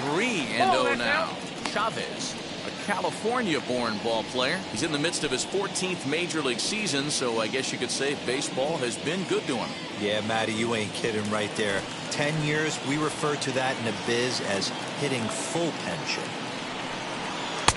3-0 now. Chavez, a California-born ball player. He's in the midst of his 14th major league season, so I guess you could say baseball has been good to him. Yeah, Matty, you ain't kidding right there. 10 years, we refer to that in the biz as hitting full pension.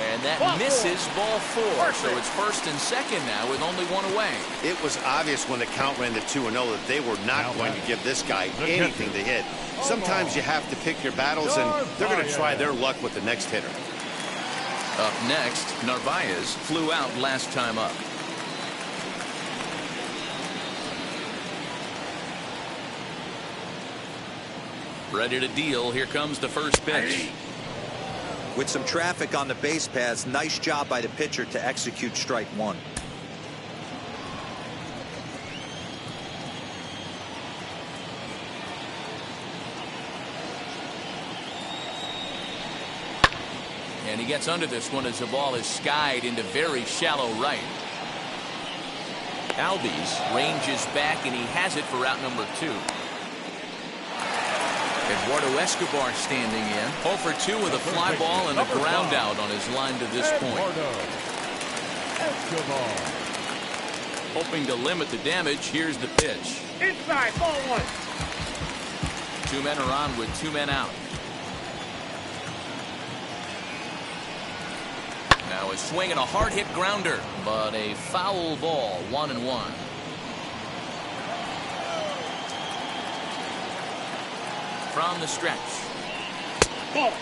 And that misses ball 4, so it's first and second now with only 1 away. It was obvious when the count ran to 2-0 that they were not going to give this guy anything to hit. Sometimes you have to pick your battles, and they're going to try their luck with the next hitter. Up next, Narvaez flew out last time up. Ready to deal. Here comes the first pitch. With some traffic on the base paths, nice job by the pitcher to execute strike one. And he gets under this one as the ball is skied into very shallow right. Albies ranges back, and he has it for out number 2. Eduardo Escobar standing in. 0 for 2 with a fly ball and a ground out on his line to this point. Hoping to limit the damage. Here's the pitch. Inside, ball 1. 2 men are on with 2 men out. Now a swing and a hard hit grounder, but a foul ball. 1-1. From the stretch. Ball.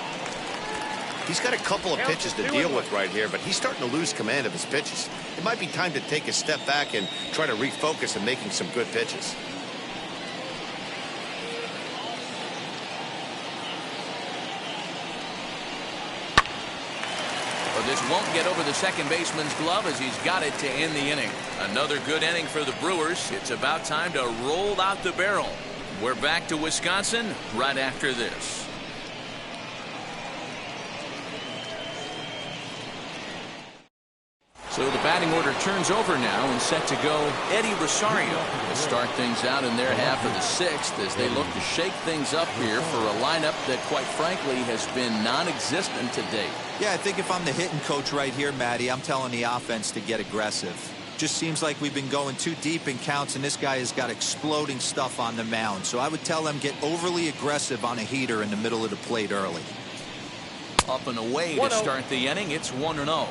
He's got a couple of pitches to deal with right here, but he's starting to lose command of his pitches. It might be time to take a step back and try to refocus on making some good pitches. Well, this won't get over the second baseman's glove as he's got it to end the inning. Another good inning for the Brewers. It's about time to roll out the barrel. We're back to Wisconsin right after this. So the batting order turns over now and set to go Eddie Rosario to start things out in their half of the 6th as they look to shake things up here for a lineup that quite frankly has been non-existent to date. Yeah, I think if I'm the hitting coach right here, Matty, I'm telling the offense to get aggressive. Just seems like we've been going too deep in counts, and this guy has got exploding stuff on the mound. So I would tell them get overly aggressive on a heater in the middle of the plate early. Up and away to start the inning. It's 1-0.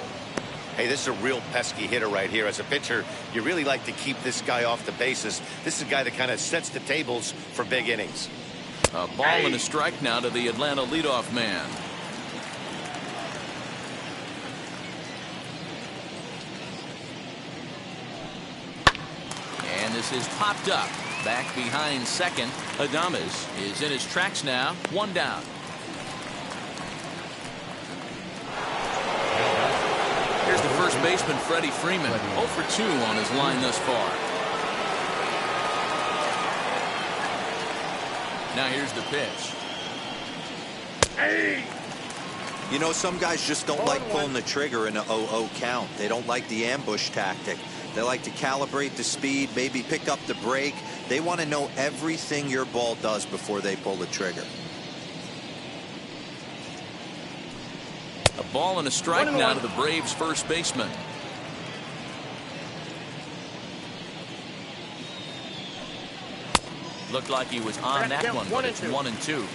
Hey, this is a real pesky hitter right here. As a pitcher, you really like to keep this guy off the bases. This is a guy that kind of sets the tables for big innings. A ball and a strike now to the Atlanta leadoff man. And this is popped up. Back behind second. Adames is in his tracks now. 1 down. Here's the first baseman, Freddie Freeman. 0 for 2 on his line thus far. Now here's the pitch. You know, some guys just don't like pulling the trigger in a 0-0 count. They don't like the ambush tactic. They like to calibrate the speed, maybe pick up the break. They want to know everything your ball does before they pull the trigger. A ball and a strike now to the Braves first baseman. Looked like he was on that one, but it's 1-2.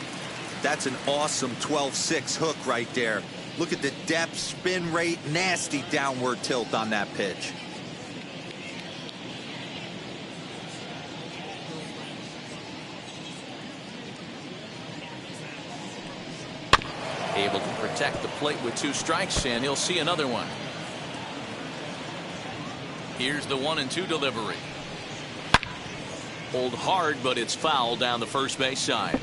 That's an awesome 12-6 hook right there. Look at the depth, spin rate, nasty downward tilt on that pitch. Able to protect the plate with 2 strikes, and he'll see another one. Here's the 1-2 delivery. Hold hard, but it's foul down the first base side.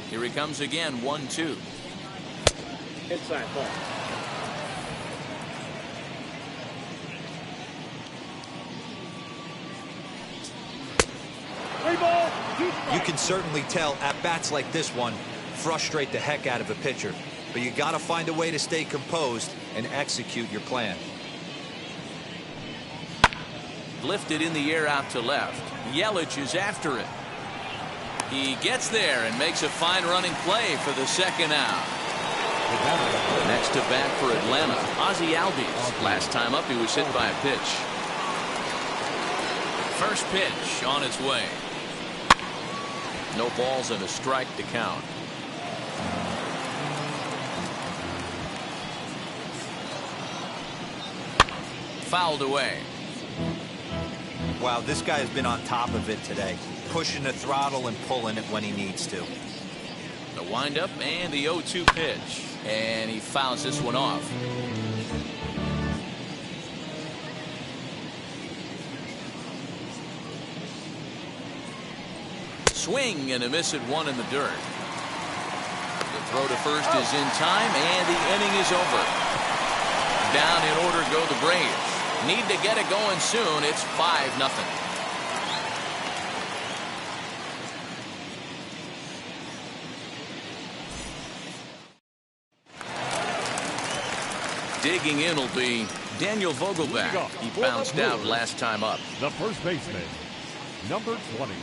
Here he comes again, 1-2. Inside ball. You can certainly tell at bats like this one frustrate the heck out of a pitcher, but you got to find a way to stay composed and execute your plan. Lifted in the air out to left. Yelich is after it. He gets there and makes a fine running play for the second out. Next to bat for Atlanta, Ozzie Albies. Last time up he was hit by a pitch. First pitch on its way. No balls and a strike to count. Fouled away. Wow, this guy has been on top of it today, pushing the throttle and pulling it when he needs to. The windup and the 0-2 pitch, and he fouls this one off. Swing and a miss at 1 in the dirt. The throw to first is in time, and the inning is over. Down in order go the Braves. Need to get it going soon. It's 5-0. Digging in will be Daniel Vogelback. He bounced out last time up. The first baseman, number 20.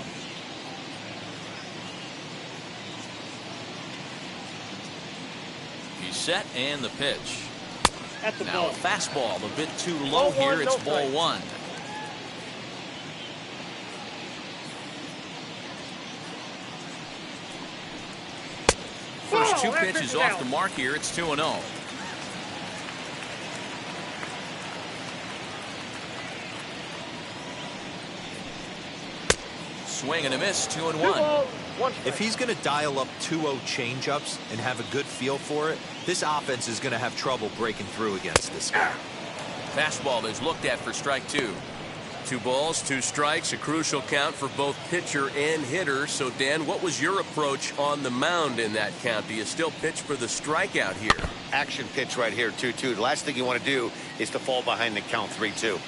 He's set and the pitch. Now Ball. a fastball a bit too low here. It's ball 1. First 2 pitches off the mark here. It's 2-0. Swing and a miss, 2-1. If he's going to dial up 2-0 changeups and have a good feel for it, this offense is going to have trouble breaking through against this guy. Fastball is looked at for strike 2. 2 balls, 2 strikes, a crucial count for both pitcher and hitter. So, Dan, what was your approach on the mound in that count? Do you still pitch for the strikeout here? Action pitch right here, 2-2. The last thing you want to do is to fall behind the count 3-2.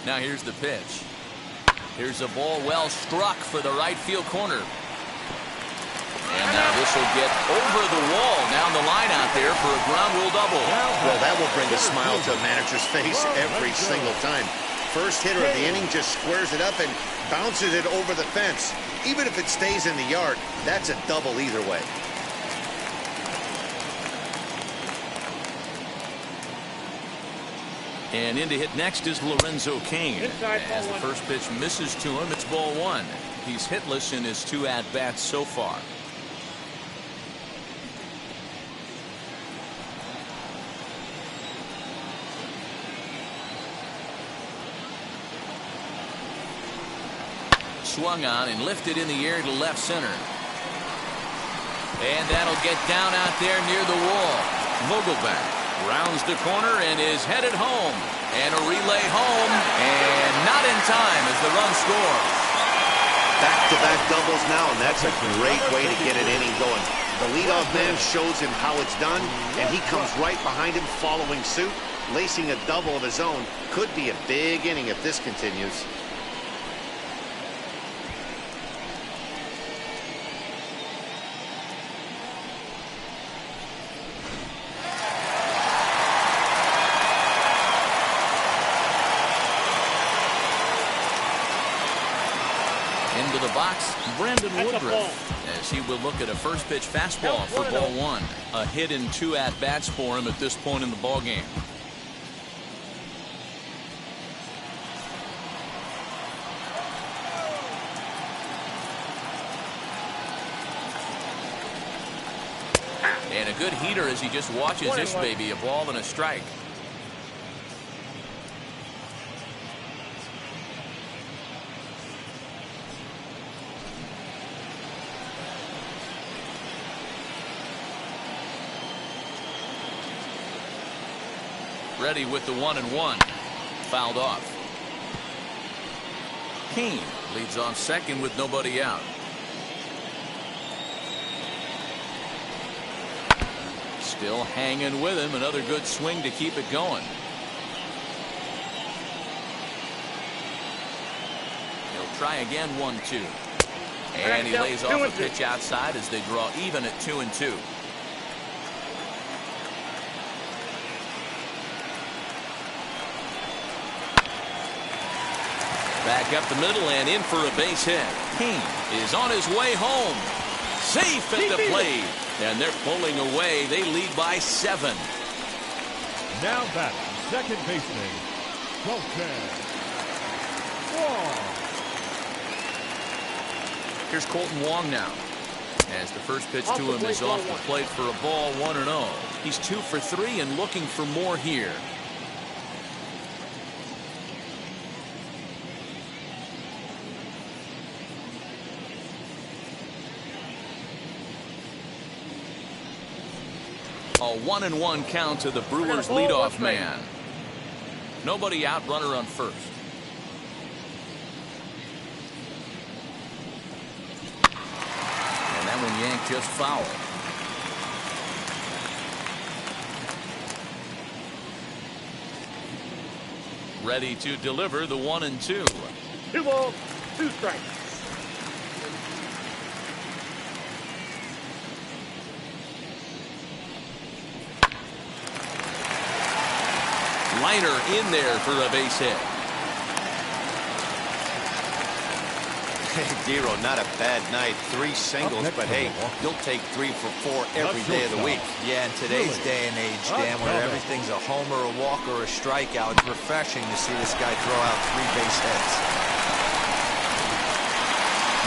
Now here's the pitch. Here's a ball well struck for the right field corner. And now this will get over the wall down the line out there for a ground rule double. Well, that will bring a smile to a manager's face every single time. First hitter of the inning just squares it up and bounces it over the fence. Even if it stays in the yard, that's a double either way. And in to hit next is Lorenzo Cain. As the first pitch misses to him, it's ball 1. He's hitless in his 2 at-bats so far. Swung on and lifted in the air to left center. And that'll get down out there near the wall. Vogelback rounds the corner and is headed home. And a relay home, and not in time as the run scores. Back-to-back doubles now, and that's a great way to get an inning going. The leadoff man shows him how it's done, and he comes right behind him following suit, lacing a double of his own. Could be a big inning if this continues. Into the box, Brandon Woodruff, as he will look at a first pitch fastball for ball one. A hit and 2 at-bats for him at this point in the ballgame. And a good heater as he just watches this baby, a ball and a strike. Ready with the 1-1. Fouled off. Kane leads off second with nobody out. Still hanging with him. Another good swing to keep it going. He'll try again, 1-2. And he lays off a pitch outside as they draw even at 2-2. Back up the middle and in for a base hit. Kane is on his way home. Safe at the plate. And they're pulling away. They lead by 7. Now back, second baseman, Colton Wong. Here's Colton Wong now. As the first pitch to him is off the plate for a ball, 1-0. He's 2 for 3 and looking for more here. A 1-1 count to the Brewers leadoff man. Nobody out, runner on first. And that one yanked just foul. Ready to deliver the 1-2. 2 balls, 2 strikes. Liner in there for a base hit. Hey, Dero, not a bad night. 3 singles, but hey, you'll take 3 for 4 every day of the week. Yeah, in today's day and age, Dan, where everything's a homer, a walk, or a strikeout, it's refreshing to see this guy throw out 3 base hits.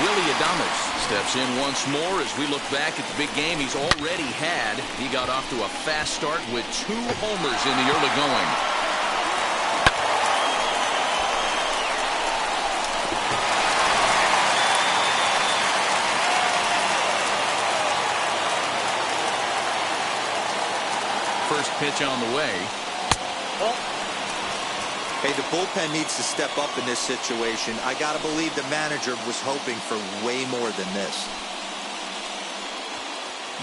Willie Adames steps in once more as we look back at the big game he's already had. He got off to a fast start with 2 homers in the early going. First pitch on the way. Hey, the bullpen needs to step up in this situation. I got to believe the manager was hoping for way more than this.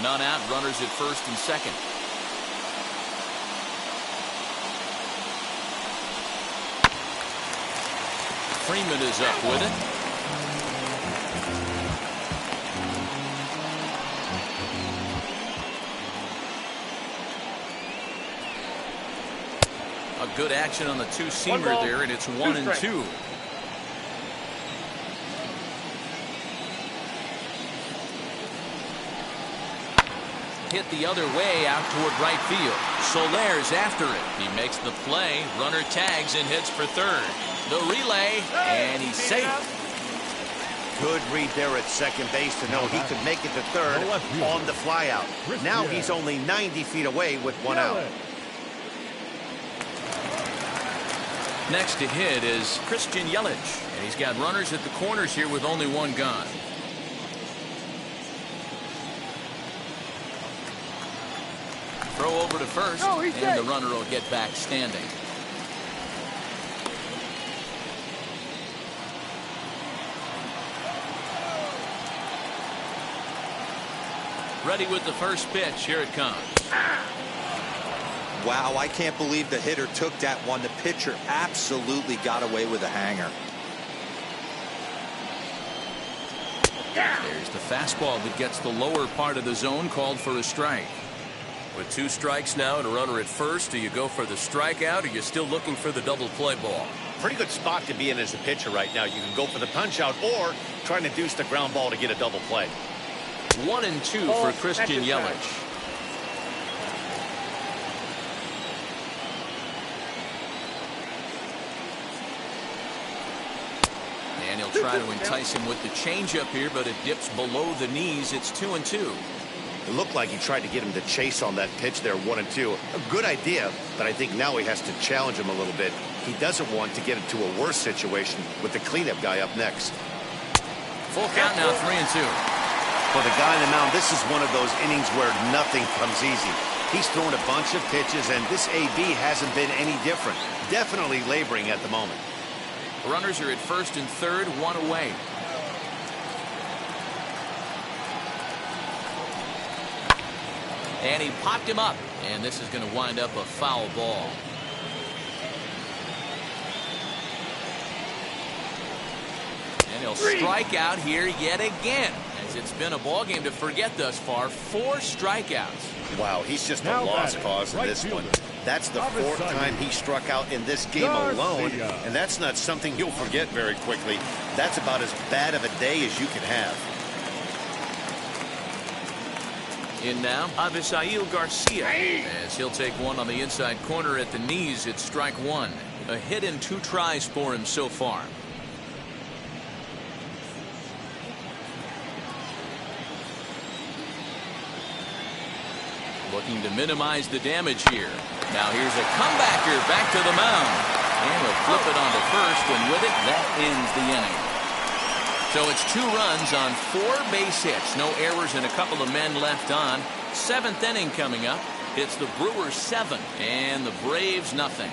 None out, runners at first and second. Freeman is up with it. A good action on the 2-seamer there, and it's 1-2. Hit the other way out toward right field. Soler's after it. He makes the play. Runner tags and hits for third. The relay, and he's safe. Good read there at second base to know he could make it to third on the flyout. Now he's only 90 feet away with 1 out. Next to hit is Christian Yelich, and he's got runners at the corners here with only 1 gone. Throw over to first, and the runner will get back standing. Ready with the first pitch. Here it comes. Wow, I can't believe the hitter took that one. The pitcher absolutely got away with a hanger. There's the fastball that gets the lower part of the zone, called for a strike. With 2 strikes now and a runner at first, do you go for the strikeout, or are you still looking for the double play ball? Pretty good spot to be in as a pitcher right now. You can go for the punch out or trying to deuce the ground ball to get a double play. 1-2 for Christian Yelich. And he'll try to entice him with the changeup here, but it dips below the knees. It's 2-2. It looked like he tried to get him to chase on that pitch there, 1-2. A good idea, but I think now he has to challenge him a little bit. He doesn't want to get into a worse situation with the cleanup guy up next. Full count now, 3-2. For the guy on the mound, this is one of those innings where nothing comes easy. He's thrown a bunch of pitches, and this AB hasn't been any different. Definitely laboring at the moment. Runners are at first and third, 1 away. And he popped him up, and this is going to wind up a foul ball. And he'll strike out here yet again, as it's been a ball game to forget thus far. 4 strikeouts. Wow, he's just a lost cause in this one. That's the 4th time he struck out in this game alone, and that's not something you'll forget very quickly. That's about as bad of a day as you can have. In now, Avisail Garcia, as he'll take one on the inside corner at the knees. It's strike 1. A hit in 2 tries for him so far. Looking to minimize the damage here. Now here's a comebacker back to the mound. And he'll flip it onto first, and with it, that ends the inning. So it's 2 runs on 4 base hits. No errors and a couple of men left on. 7th inning coming up. It's the Brewers 7 and the Braves nothing.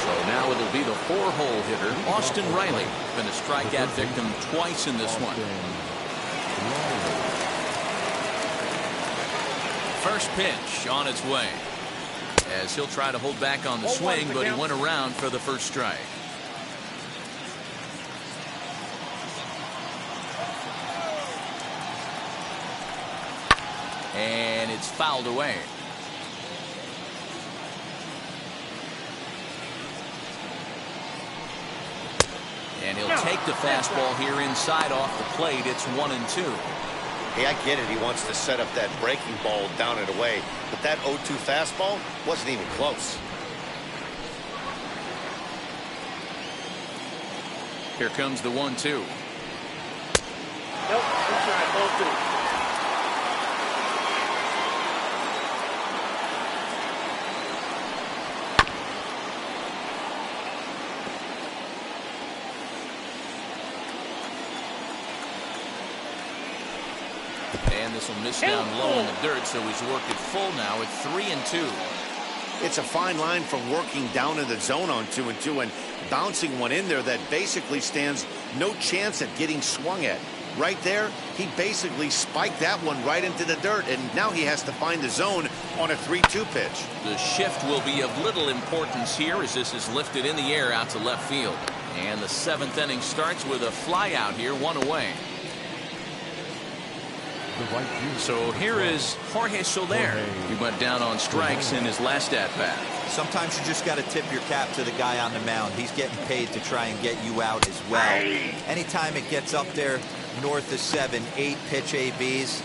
So now it'll be the 4-hole hitter, Austin Riley. Been a strikeout victim twice in this one. First pitch on its way, as he'll try to hold back on the swing, but he went around for the first strike. And it's fouled away. And he'll take the fastball here inside off the plate. It's 1-2. Hey, I get it. He wants to set up that breaking ball down and away. But that 0-2 fastball wasn't even close. Here comes the 1-2. Nope, inside, ball 2. And this will miss down low in the dirt, so he's worked it full now at 3-2. It's a fine line from working down in the zone on 2-2 and bouncing one in there that basically stands no chance at getting swung at. Right there, he basically spiked that one right into the dirt, and now he has to find the zone on a 3-2 pitch. The shift will be of little importance here as this is lifted in the air out to left field. And the 7th inning starts with a fly out here, 1 away. So here is Jorge Soler. He went down on strikes in his last at-bat. Sometimes you just got to tip your cap to the guy on the mound. He's getting paid to try and get you out as well. Anytime it gets up there north of 7, 8 pitch ABs,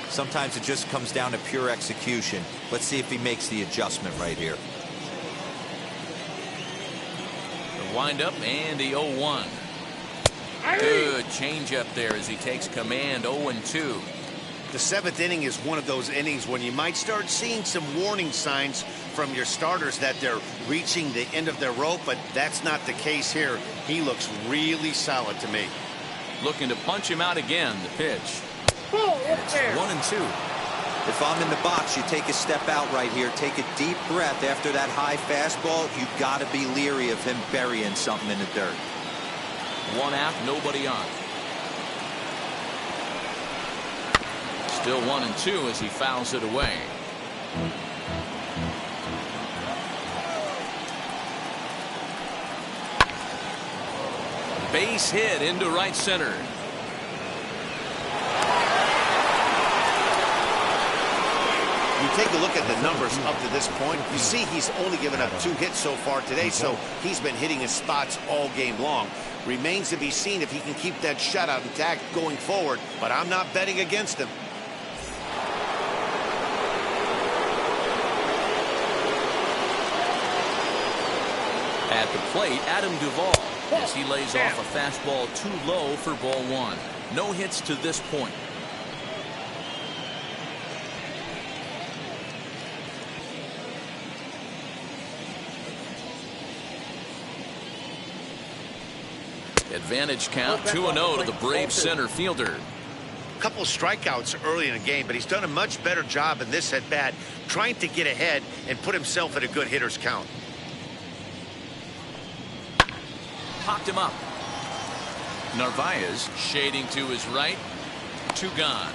sometimes it just comes down to pure execution. Let's see if he makes the adjustment right here. The windup and the 0-1. Good changeup there as he takes command. 0-2. The 7th inning is one of those innings when you might start seeing some warning signs from your starters that they're reaching the end of their rope, but that's not the case here. He looks really solid to me. Looking to punch him out again. The pitch. And it's 1-2. If I'm in the box, you take a step out right here. Take a deep breath after that high fastball. You've got to be leery of him burying something in the dirt. 1 out, nobody on. Still 1-2 as he fouls it away. Base hit into right center. take a look at the numbers up to this point, you see he's only given up 2 hits so far today, so he's been hitting his spots all game long. Remains to be seen if he can keep that shutout intact going forward, but I'm not betting against him. At the plate, Adam Duvall, as he lays off a fastball too low for ball 1. No hits to this point. Advantage count 2-0 to the Braves center fielder. A couple strikeouts early in the game, but he's done a much better job in this at bat, trying to get ahead and put himself at a good hitter's count. Popped him up. Narvaez shading to his right. 2 gone.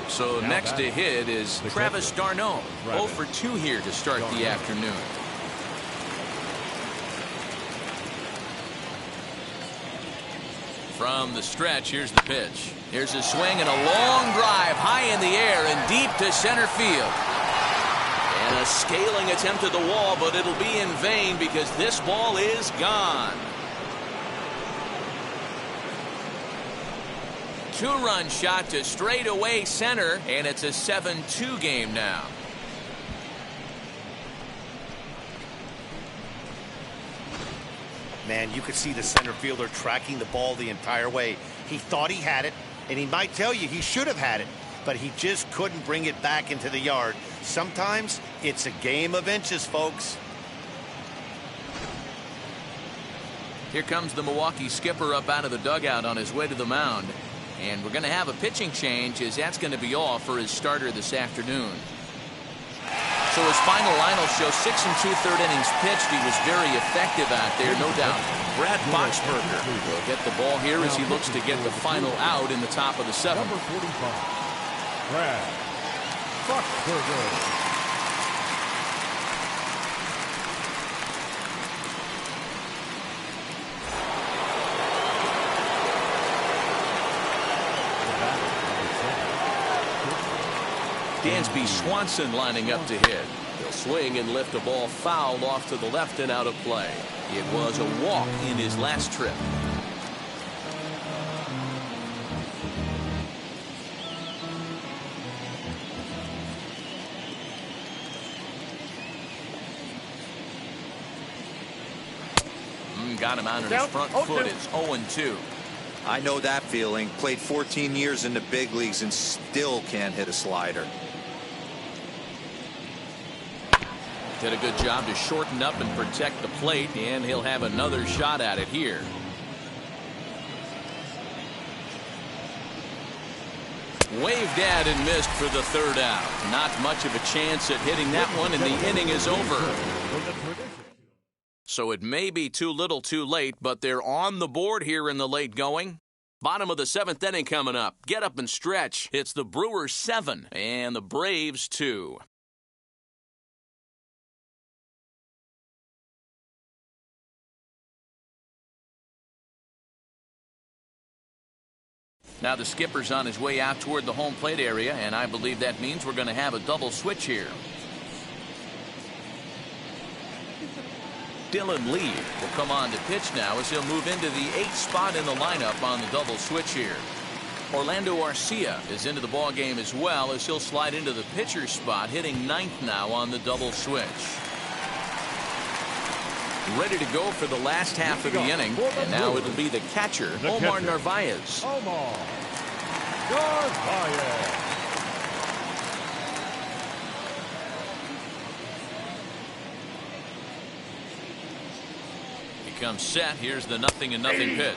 So next to hit is Travis d'Arnaud. 0 for 2 here to start the afternoon. From the stretch, here's the pitch. Here's a swing and a long drive high in the air and deep to center field. And a scaling attempt at the wall, but it'll be in vain because this ball is gone. 2-run shot to straightaway center, and it's a 7-2 game now. Man, you could see the center fielder tracking the ball the entire way. He thought he had it, and he might tell you he should have had it, but he just couldn't bring it back into the yard. Sometimes it's a game of inches, folks. Here comes the Milwaukee skipper up out of the dugout on his way to the mound. And we're going to have a pitching change, as that's going to be all for his starter this afternoon. So his final line will show 6 2/3 innings pitched. He was very effective out there, no doubt. Brad Boxberger will get the ball here as he looks to get the final out in the top of the 7th. Number 45, Brad Boxberger. Dansby Swanson lining up to hit. He'll swing and lift the ball foul off to the left and out of play. It was a walk in his last trip. Got him out on his front foot. It's 0-2. I know that feeling. Played 14 years in the big leagues and still can't hit a slider. Did a good job to shorten up and protect the plate, and he'll have another shot at it here. Waved at and missed for the 3rd out. Not much of a chance at hitting that one, and the inning is over. So it may be too little too late, but they're on the board here in the late going. Bottom of the 7th inning coming up. Get up and stretch. It's the Brewers 7 and the Braves 2. Now the skipper's on his way out toward the home plate area, and I believe that means we're going to have a double switch here. Dylan Lee will come on to pitch now as he'll move into the 8th spot in the lineup on the double switch here. Orlando Arcia is into the ball game as well as he'll slide into the pitcher spot, hitting 9th now on the double switch. Ready to go for the last half of the inning, and now it'll be the catcher, Omar Narvaez. Omar Narvaez. Comes set. Here's the 0-0 pitch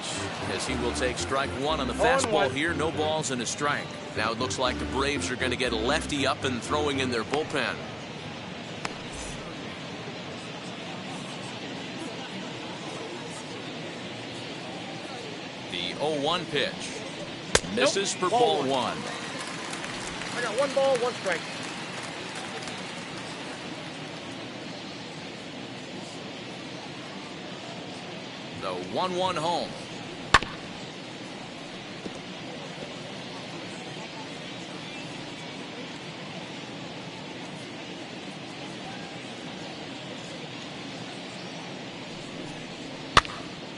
as he will take strike 1 on the fastball here. No balls and a strike. Now it looks like the Braves are going to get a lefty up and throwing in their bullpen. The 0-1 pitch misses for ball 1. I got 1 ball, 1 strike. The 1-1 home.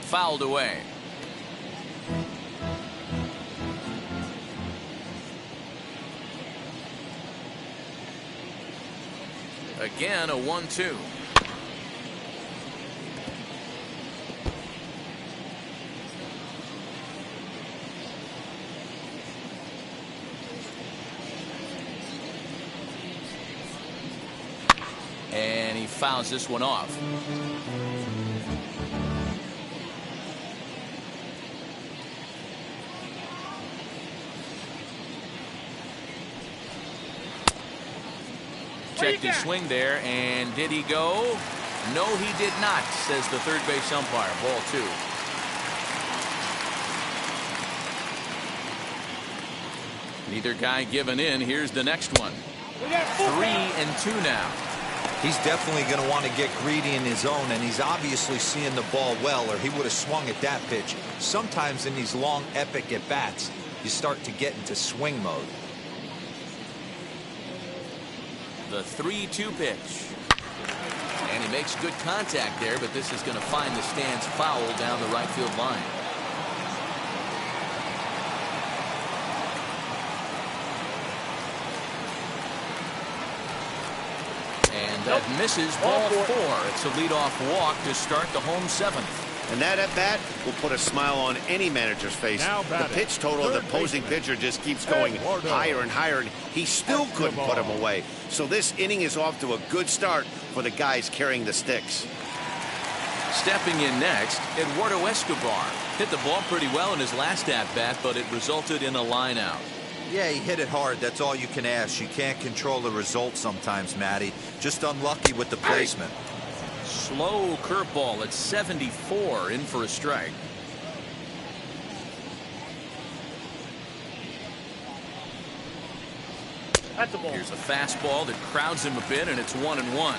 fouled away. Again, a 1-2. And he fouls this one off. Checked his swing there, and did he go? No, he did not, says the third base umpire. Ball 2. Neither guy giving in. Here's the next one. 3-2 now. He's definitely going to want to get greedy in his zone, and he's obviously seeing the ball well, or he would have swung at that pitch. Sometimes in these long, epic at-bats, you start to get into swing mode. The 3-2 pitch. And he makes good contact there, but this is going to find the stands foul down the right field line. And that misses. Ball 4. It's a leadoff walk to start the home 7th. And that at bat will put a smile on any manager's face. The pitch total of the opposing pitcher just keeps going higher and higher, and he still couldn't put him away. So this inning is off to a good start for the guys carrying the sticks. Stepping in next, Eduardo Escobar hit the ball pretty well in his last at bat, but it resulted in a line out. Yeah, he hit it hard. That's all you can ask. You can't control the result sometimes, Matty. Just unlucky with the placement. Slow curveball at 74, in for a strike. That's a ball. Here's a fastball that crowds him a bit, and it's 1-1.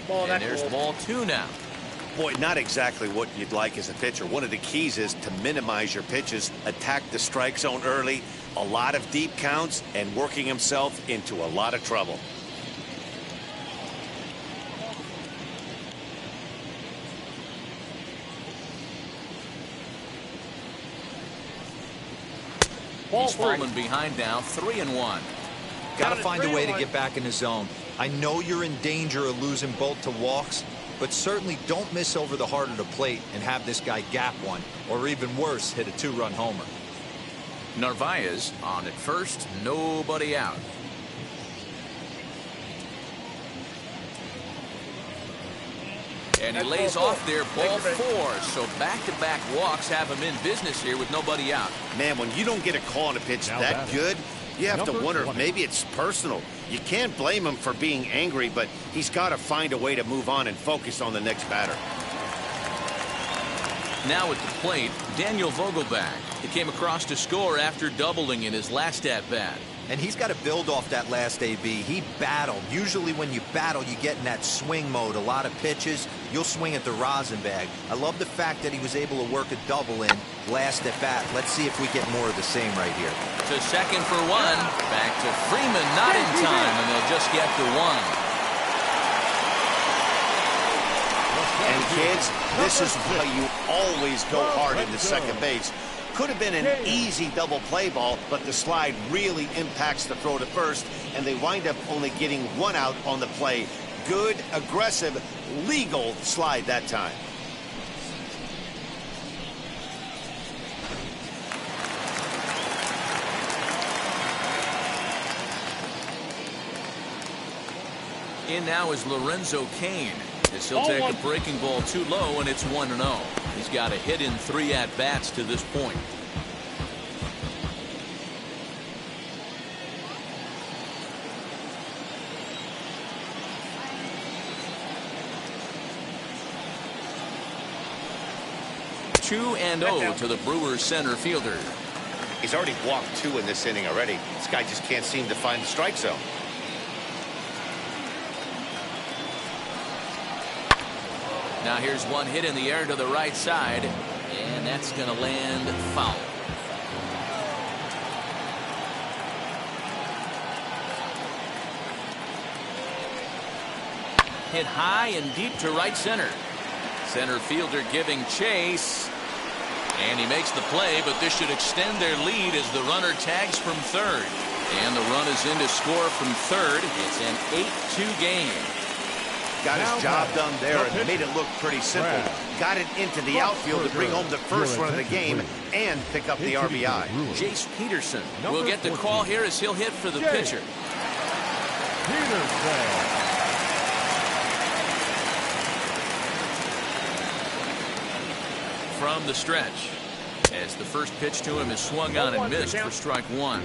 And there's ball 2 now. Boy, not exactly what you'd like as a pitcher. One of the keys is to minimize your pitches, attack the strike zone early, a lot of deep counts, and working himself into a lot of trouble. He's falling behind now, 3-1. Got to find a way to get back in the zone. I know you're in danger of losing both to walks, but certainly don't miss over the heart of the plate and have this guy gap one, or even worse, hit a 2-run homer. Narvaez on at first, nobody out. And he lays off there, ball 4. So back-to-back walks have him in business here with nobody out. Man, when you don't get a call on a pitch that good, you have to wonder if maybe it's personal. You can't blame him for being angry, but he's got to find a way to move on and focus on the next batter. Now at the plate, Daniel Vogelback. He came across to score after doubling in his last at-bat. And he's got to build off that last AB. He battled. Usually when you battle, you get in that swing mode. A lot of pitches, you'll swing at the rosin bag. I love the fact that he was able to work a double in last at bat. Let's see if we get more of the same right here. To second for 1. Back to Freeman, not in time, and they'll just get the 1. And kids, this is why you always go hard into second base. Could have been an easy double play ball, but the slide really impacts the throw to first, and they wind up only getting 1 out on the play. Good, aggressive, legal slide that time. In now is Lorenzo Cain. As he'll take a breaking ball too low, and it's 1-0. He's got a hit in 3 at-bats to this point. Two and 0 to the Brewers center fielder. He's already walked 2 in this inning already. This guy just can't seem to find the strike zone. Now here's one hit in the air to the right side, and that's going to land foul. Hit high and deep to right center. Center fielder giving chase. And he makes the play, but this should extend their lead as the runner tags from third. And the run is in to score from third. It's an 8-2 game. Got his job done there and made it look pretty simple. Got it into the outfield to bring home the first run of the game and pick up the RBI. Jace Peterson will get the call here as he'll hit for the pitcher. From the stretch, as the first pitch to him is swung on and missed for strike one.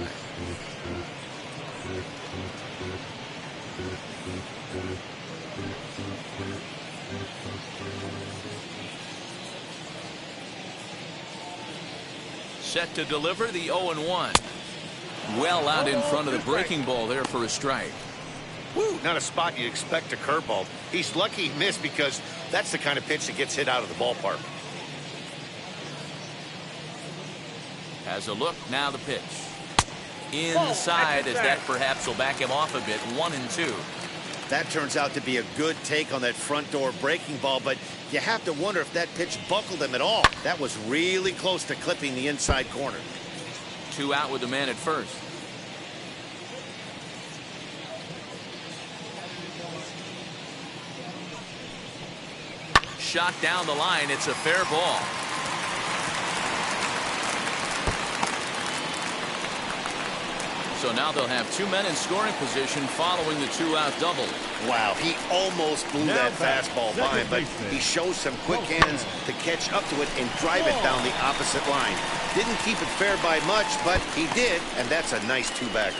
Set to deliver the 0-1. Well out in front of the breaking ball there for a strike. Woo, not a spot you'd expect a curveball. He's lucky he missed because that's the kind of pitch that gets hit out of the ballpark. Has a look, now the pitch. Inside, as that perhaps will back him off a bit. 1-2. That turns out to be a good take on that front door breaking ball, but you have to wonder if that pitch buckled him at all. That was really close to clipping the inside corner. 2 out with the man at first. Shot down the line. It's a fair ball. So now they'll have 2 men in scoring position following the 2-out double. Wow, he almost blew that fastball by him, but he shows some quick hands to catch up to it and drive it down the opposite line. Didn't keep it fair by much, but he did, and that's a nice 2-bagger.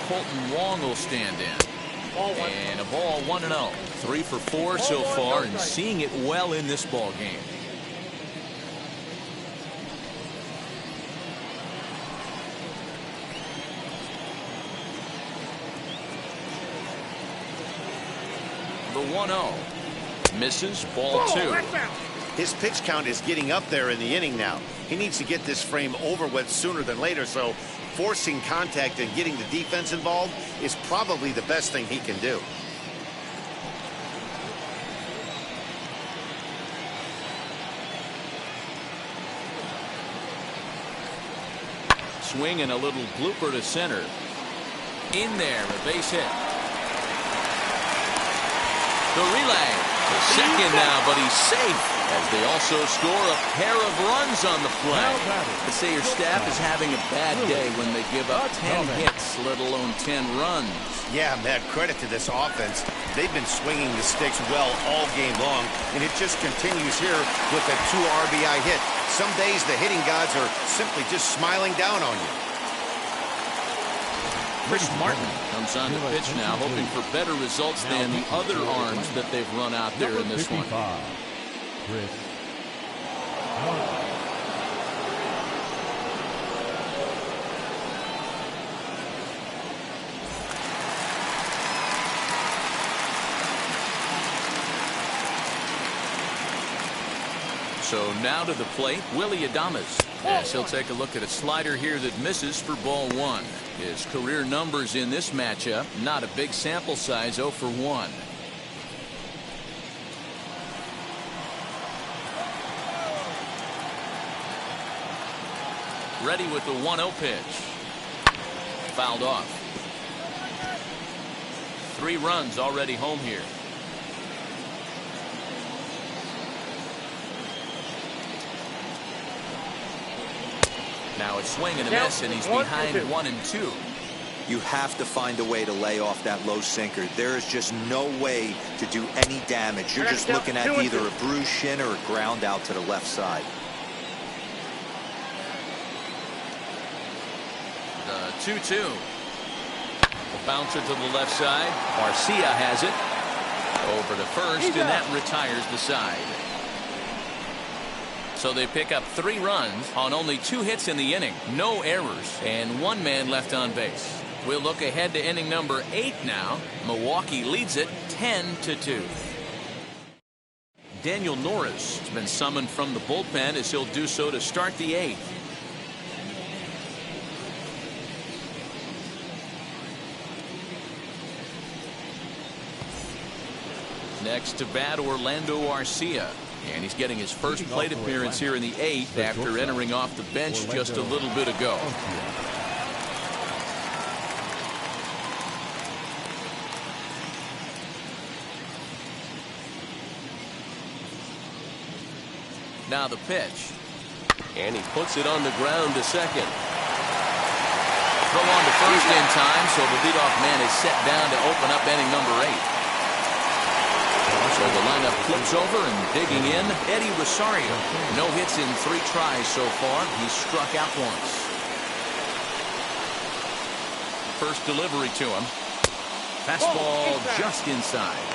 Colton Wong will stand in. And a ball 1-0. 3 for 4 so far, and seeing it well in this ball game. The 1-0 misses, ball 2. His pitch count is getting up there in the inning now. He needs to get this frame over with sooner than later, so forcing contact and getting the defense involved is probably the best thing he can do. Swing and a little blooper to center. In there, a base hit. The relay to second now, but he's safe as they also score a pair of runs on the play. They say your staff is having a bad day when they give up 10 hits, let alone 10 runs. Yeah, Matt, credit to this offense. They've been swinging the sticks well all game long, and it just continues here with a 2 RBI hit. Some days the hitting gods are simply just smiling down on you. Chris Martin comes on the pitch now, hoping for better results than the other arms that they've run out there in this one. Chris. So now to the plate, Willie Adames. As he'll take a look at a slider here that misses for ball 1. His career numbers in this matchup, not a big sample size, 0 for 1. Ready with the 1-0 pitch. Fouled off. 3 runs already home here. Now it's swing and a miss, and he's behind 1-2. You have to find a way to lay off that low sinker. There is just no way to do any damage. You're just looking at either a bruised shin or a ground out to the left side. The 2-2. A bouncer to the left side. Garcia has it. Over to first, and that retires the side. So they pick up 3 runs on only 2 hits in the inning. No errors, and 1 man left on base. We'll look ahead to inning number 8 now. Milwaukee leads it 10-2. Daniel Norris has been summoned from the bullpen as he'll do so to start the 8th. Next to bat, Orlando Arcia. And he's getting his first plate appearance here in the 8th after entering off the bench just a little bit ago. Now the pitch. And he puts it on the ground to second. Throw on to first in time, so the leadoff man is set down to open up inning number 8. So the lineup flips over and digging in, Eddie Rosario. No hits in 3 tries so far. He's struck out once. First delivery to him. Fastball just inside.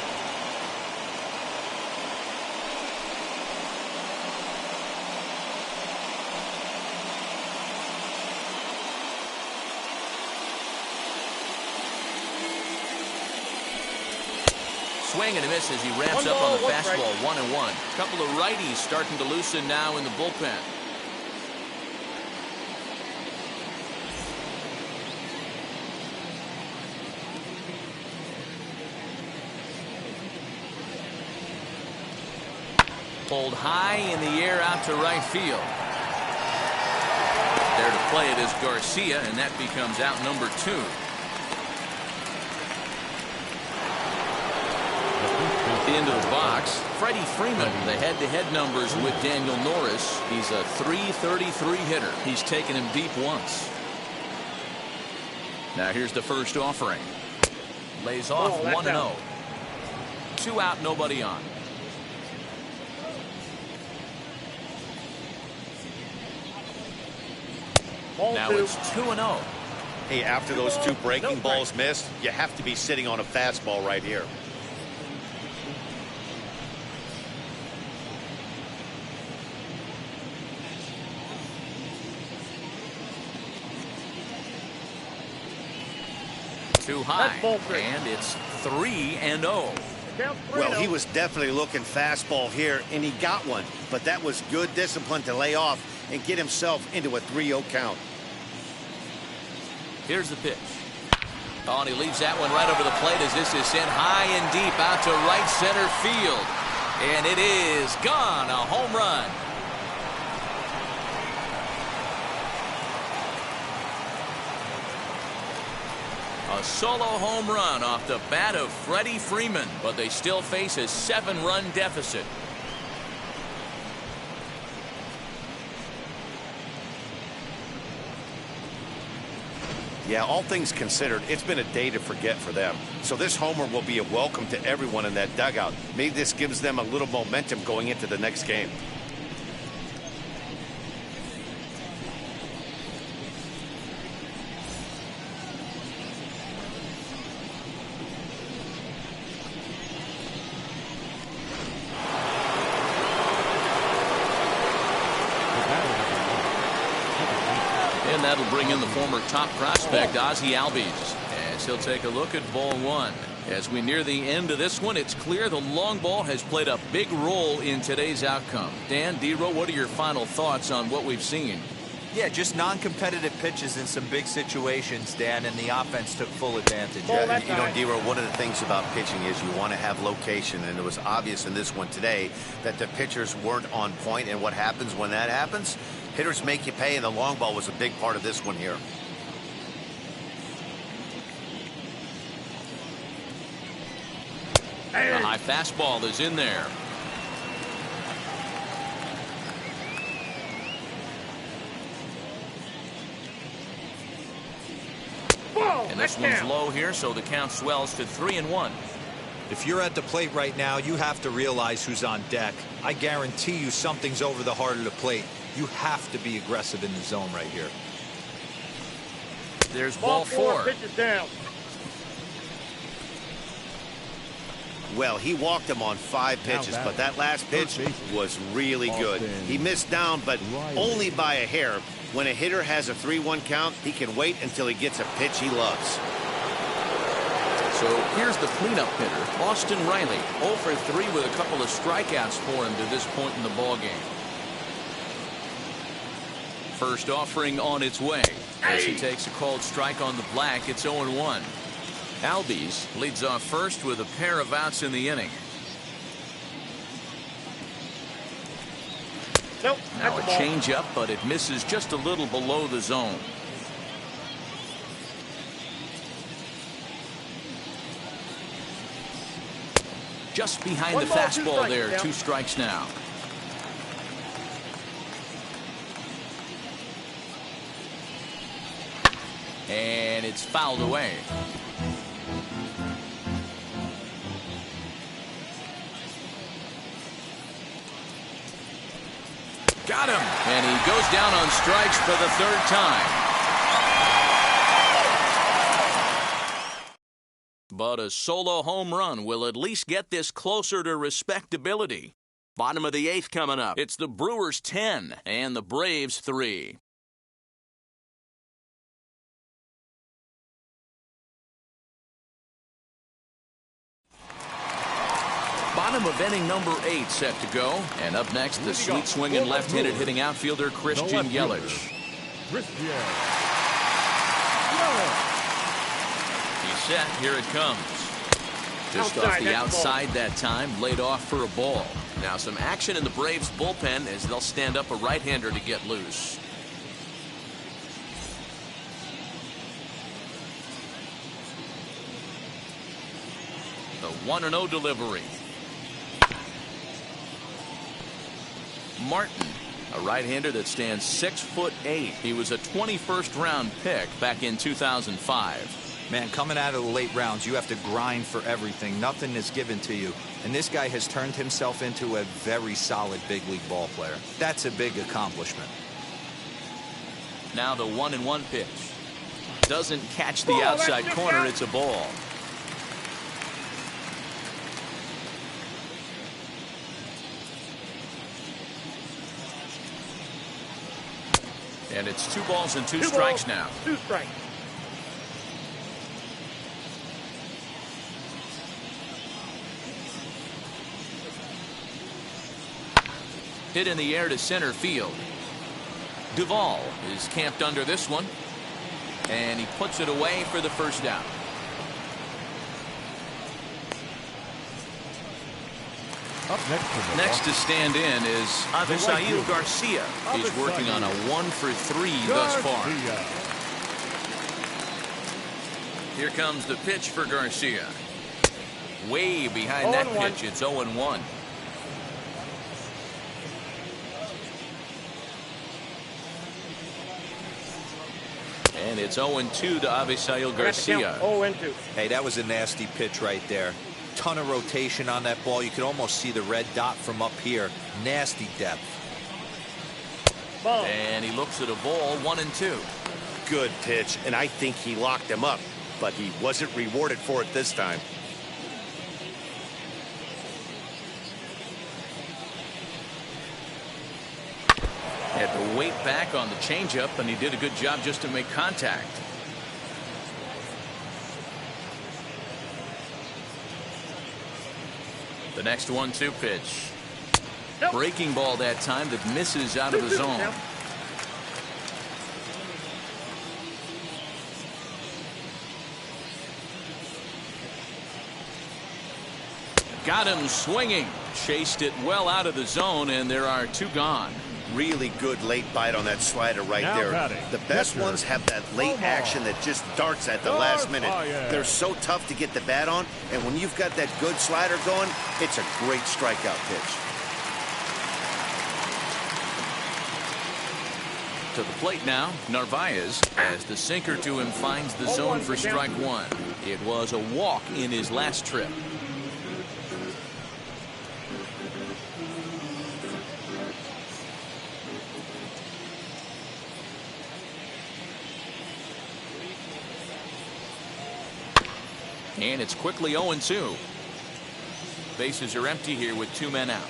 Swing and a miss as he ramps up on the fastball. 1-1. A couple of righties starting to loosen now in the bullpen. Pulled high in the air out to right field. There to play it is Garcia, and that becomes out number 2. Into the box, Freddie Freeman. The head-to-head numbers with Daniel Norris. He's a .333 hitter. He's taken him deep once. Now here's the first offering. Lays off 1-0. 2 out, nobody on. Now it's 2-0. Hey, after those 2 breaking balls missed, you have to be sitting on a fastball right here. Too high, and it's 3-0. Well, he was definitely looking fastball here, and he got one. But that was good discipline to lay off and get himself into a 3-0 count. Here's the pitch. Oh, and he leaves that one right over the plate as this is sent high and deep out to right center field. And it is gone. A home run. A solo home run off the bat of Freddie Freeman, but they still face a 7-run deficit. Yeah, all things considered, it's been a day to forget for them. So this homer will be a welcome to everyone in that dugout. Maybe this gives them a little momentum going into the next game. And that'll bring in the former top prospect, Ozzie Albies, as he'll take a look at ball 1. As we near the end of this one, it's clear the long ball has played a big role in today's outcome. Dan, D-Row, what are your final thoughts on what we've seen? Yeah, just non-competitive pitches in some big situations, Dan, and the offense took full advantage. Yeah, you know, D-Row, one of the things about pitching is you want to have location, and it was obvious in this one today that the pitchers weren't on point, and what happens when that happens? Hitters make you pay, and the long ball was a big part of this one here. The high fastball is in there. And this one's low here, so the count swells to 3-1. If you're at the plate right now, you have to realize who's on deck. I guarantee you something's over the heart of the plate. You have to be aggressive in the zone right here. There's ball 4. Pitches down. Well, he walked him on 5 pitches, but that last pitch was really good. He missed down, but only by a hair. When a hitter has a 3-1 count, he can wait until he gets a pitch he loves. So here's the cleanup hitter, Austin Riley. 0 for 3 with a couple of strikeouts for him to this point in the ballgame. First offering on its way. As he takes a called strike on the black, it's 0-1. Albies leads off first with a pair of outs in the inning. Nope. Now a changeup, but it misses just a little below the zone. Just behind the fastball there. 2 strikes now. And it's fouled away. Got him. And he goes down on strikes for the 3rd time. But a solo home run will at least get this closer to respectability. Bottom of the 8th coming up. It's the Brewers 10 and the Braves 3. Bottom of inning number 8 set to go. And up next, the sweet swinging left-handed hitting outfielder Christian Yelich. He's set. Here it comes. Just off the outside that time. Laid off for a ball. Now some action in the Braves bullpen as they'll stand up a right-hander to get loose. The 1-0 delivery. Martin, a right-hander that stands 6'8". He was a 21st round pick back in 2005. Man, coming out of the late rounds, you have to grind for everything. Nothing is given to you. And this guy has turned himself into a very solid big league ball player. That's a big accomplishment. Now the 1-1 pitch. Doesn't catch the outside corner. It's a ball. And it's 2 balls and 2 strikes now. 2 strikes. Hit in the air to center field. Duvall is camped under this one. And he puts it away for the 1st out. Up next to stand in is Avisail Garcia. He's working on a 1 for 3 thus far. Here comes the pitch for Garcia. Way behind that pitch. It's 0-1. And it's 0-2 to Avisail Garcia. 0-2. Hey, that was a nasty pitch right there. Ton of rotation on that ball. You could almost see the red dot from up here. Nasty depth. Ball. And he looks at a ball. 1-2. Good pitch, and I think he locked him up, but he wasn't rewarded for it this time. Had to wait back on the changeup, and he did a good job just to make contact. The next 1-2 pitch. Nope. Breaking ball that time that misses out of the zone. Nope. Got him swinging. Chased it well out of the zone, and there are 2 gone. Really good late bite on that slider right there. The best ones have that late action that just darts at the last minute. They're so tough to get the bat on, and when you've got that good slider going, it's a great strikeout pitch. To the plate now, Narvaez, as the sinker to him finds the zone for strike 1. It was a walk in his last trip. And it's quickly 0-2. Bases are empty here with 2 men out.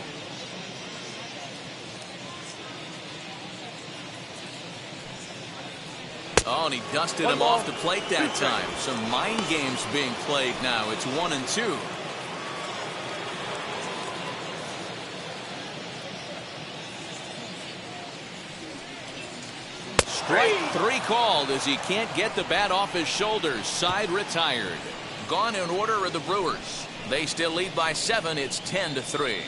Oh, and he dusted him off the plate that time. Some mind games being played now. It's 1-2. Strike 3 called as he can't get the bat off his shoulders. Side retired. Gone in order are the Brewers. They still lead by 7. It's 10-3.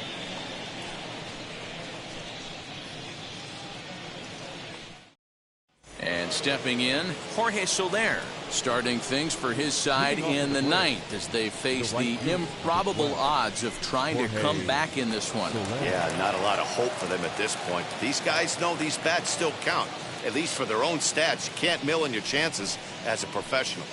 And stepping in, Jorge Soler, starting things for his side in the 9th as they face the improbable odds of trying to come back in this one. Yeah, not a lot of hope for them at this point. These guys know these bats still count, at least for their own stats. You can't mill in your chances as a professional.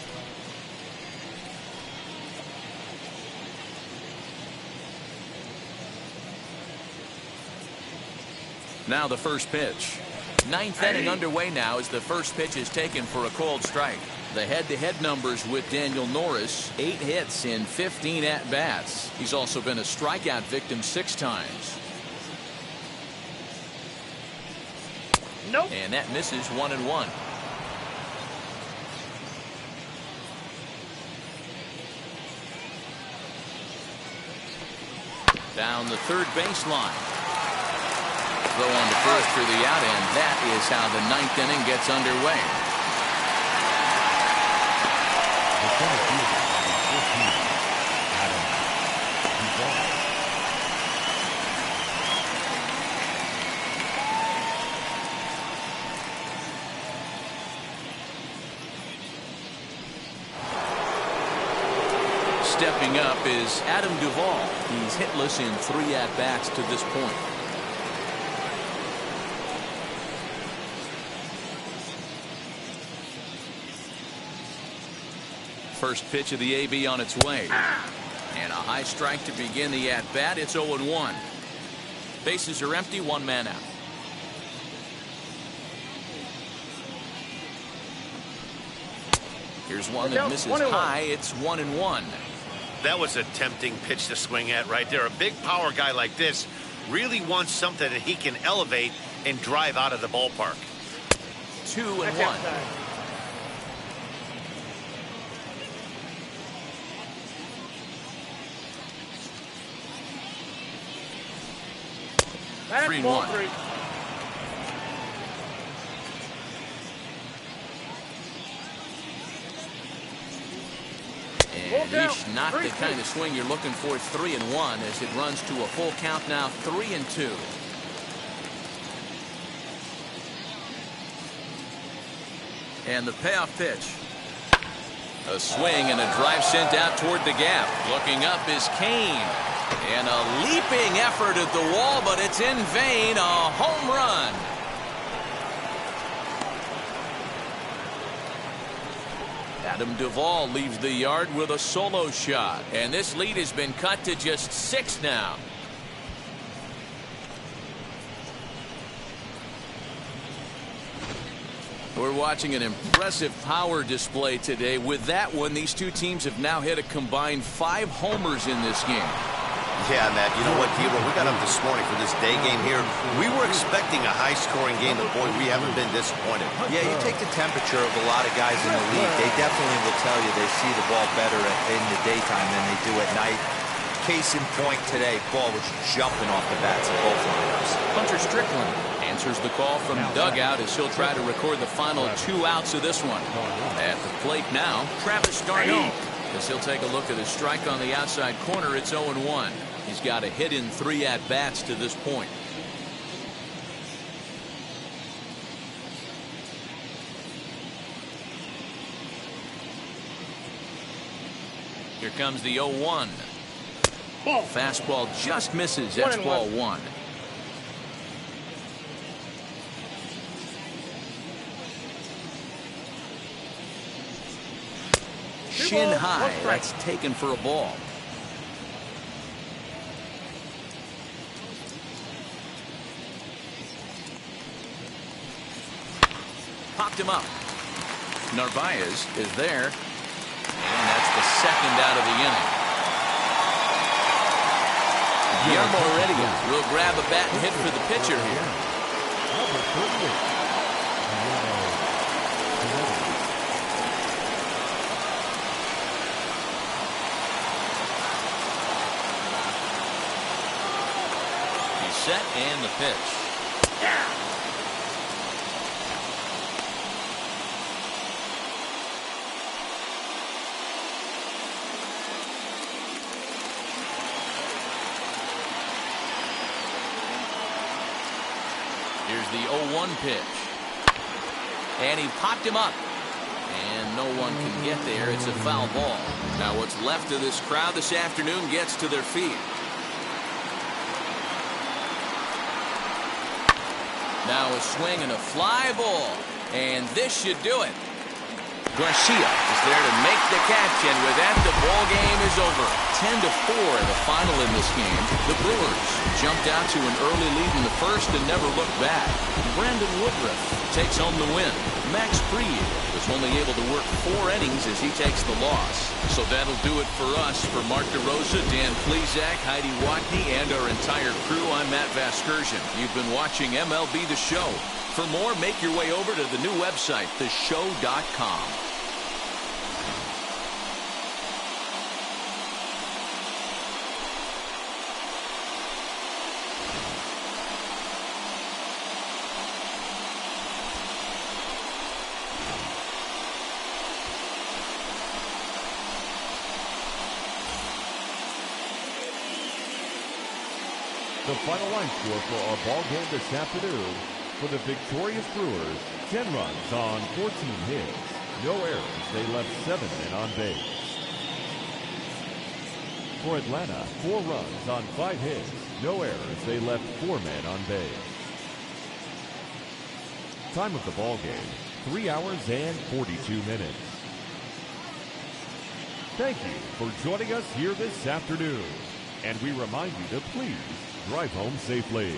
Now the first pitch. 9th inning underway now as the first pitch is taken for a called strike. The head-to-head numbers with Daniel Norris, 8 hits in 15 at-bats. He's also been a strikeout victim 6 times. Nope. And that misses 1-1. Down the third baseline. Throw on to first for the out, and that is how the 9th inning gets underway. Stepping up is Adam Duvall. He's hitless in 3 at-bats to this point. First pitch of the AB on its way. And a high strike to begin the at-bat. It's 0-1. Bases are empty, 1 man out. Here's one that misses high. It's 1-1. That was a tempting pitch to swing at right there. A big power guy like this really wants something that he can elevate and drive out of the ballpark. 2-1. That's 3-1. ball 3. And he's not the kind of swing you're looking for. 3-1 as it runs to a full count now. 3-2. And the payoff pitch. A swing and a drive sent out toward the gap. Looking up is Kane. And a leaping effort at the wall, but it's in vain. A home run. Adam Duvall leaves the yard with a solo shot. And this lead has been cut to just 6 now. We're watching an impressive power display today. With that one, these two teams have now hit a combined 5 homers in this game. Yeah, Matt, you know what, D, when we got up this morning for this day game here, we were expecting a high-scoring game, but, boy, we haven't been disappointed. Yeah, you take the temperature of a lot of guys in the league, they definitely will tell you they see the ball better in the daytime than they do at night. Case in point today, ball was jumping off the bats of both lineups. Hunter Strickland answers the call from dugout as he'll try to record the final 2 outs of this one. At the plate now, Travis d'Arnaud. As he'll take a look at his strike on the outside corner, it's 0-1. He's got a hit in 3 at-bats to this point. Here comes the 0-1. Fastball just misses. That's ball 1. Shin high. That's taken for a ball. Popped him up. Narvaez is there. And that's the 2nd out of the inning. Guillermo Heredia will grab a bat and hit for the pitcher here. And the pitch. Here's the 0-1 pitch. And he popped him up. And no one can get there. It's a foul ball. Now what's left of this crowd this afternoon gets to their feet. Now a swing and a fly ball. And this should do it. Garcia is there to make the catch, and with that, the ball game is over. 10-4 in the final in this game. The Brewers jumped out to an early lead in the first and never looked back. Brandon Woodruff takes home the win. Max Fried was only able to work 4 innings as he takes the loss. So that'll do it for us. For Mark DeRosa, Dan Plesac, Heidi Watney, and our entire crew, I'm Matt Vasgersian. You've been watching MLB The Show. For more, make your way over to the new website, theshow.com. The final line score for our ball game this afternoon: for the victorious Brewers, 10 runs on 14 hits. No errors. They left 7 men on base. For Atlanta, 4 runs on 5 hits. No errors. They left 4 men on base. Time of the ball game, 3 hours and 42 minutes. Thank you for joining us here this afternoon. And we remind you to please drive home safely.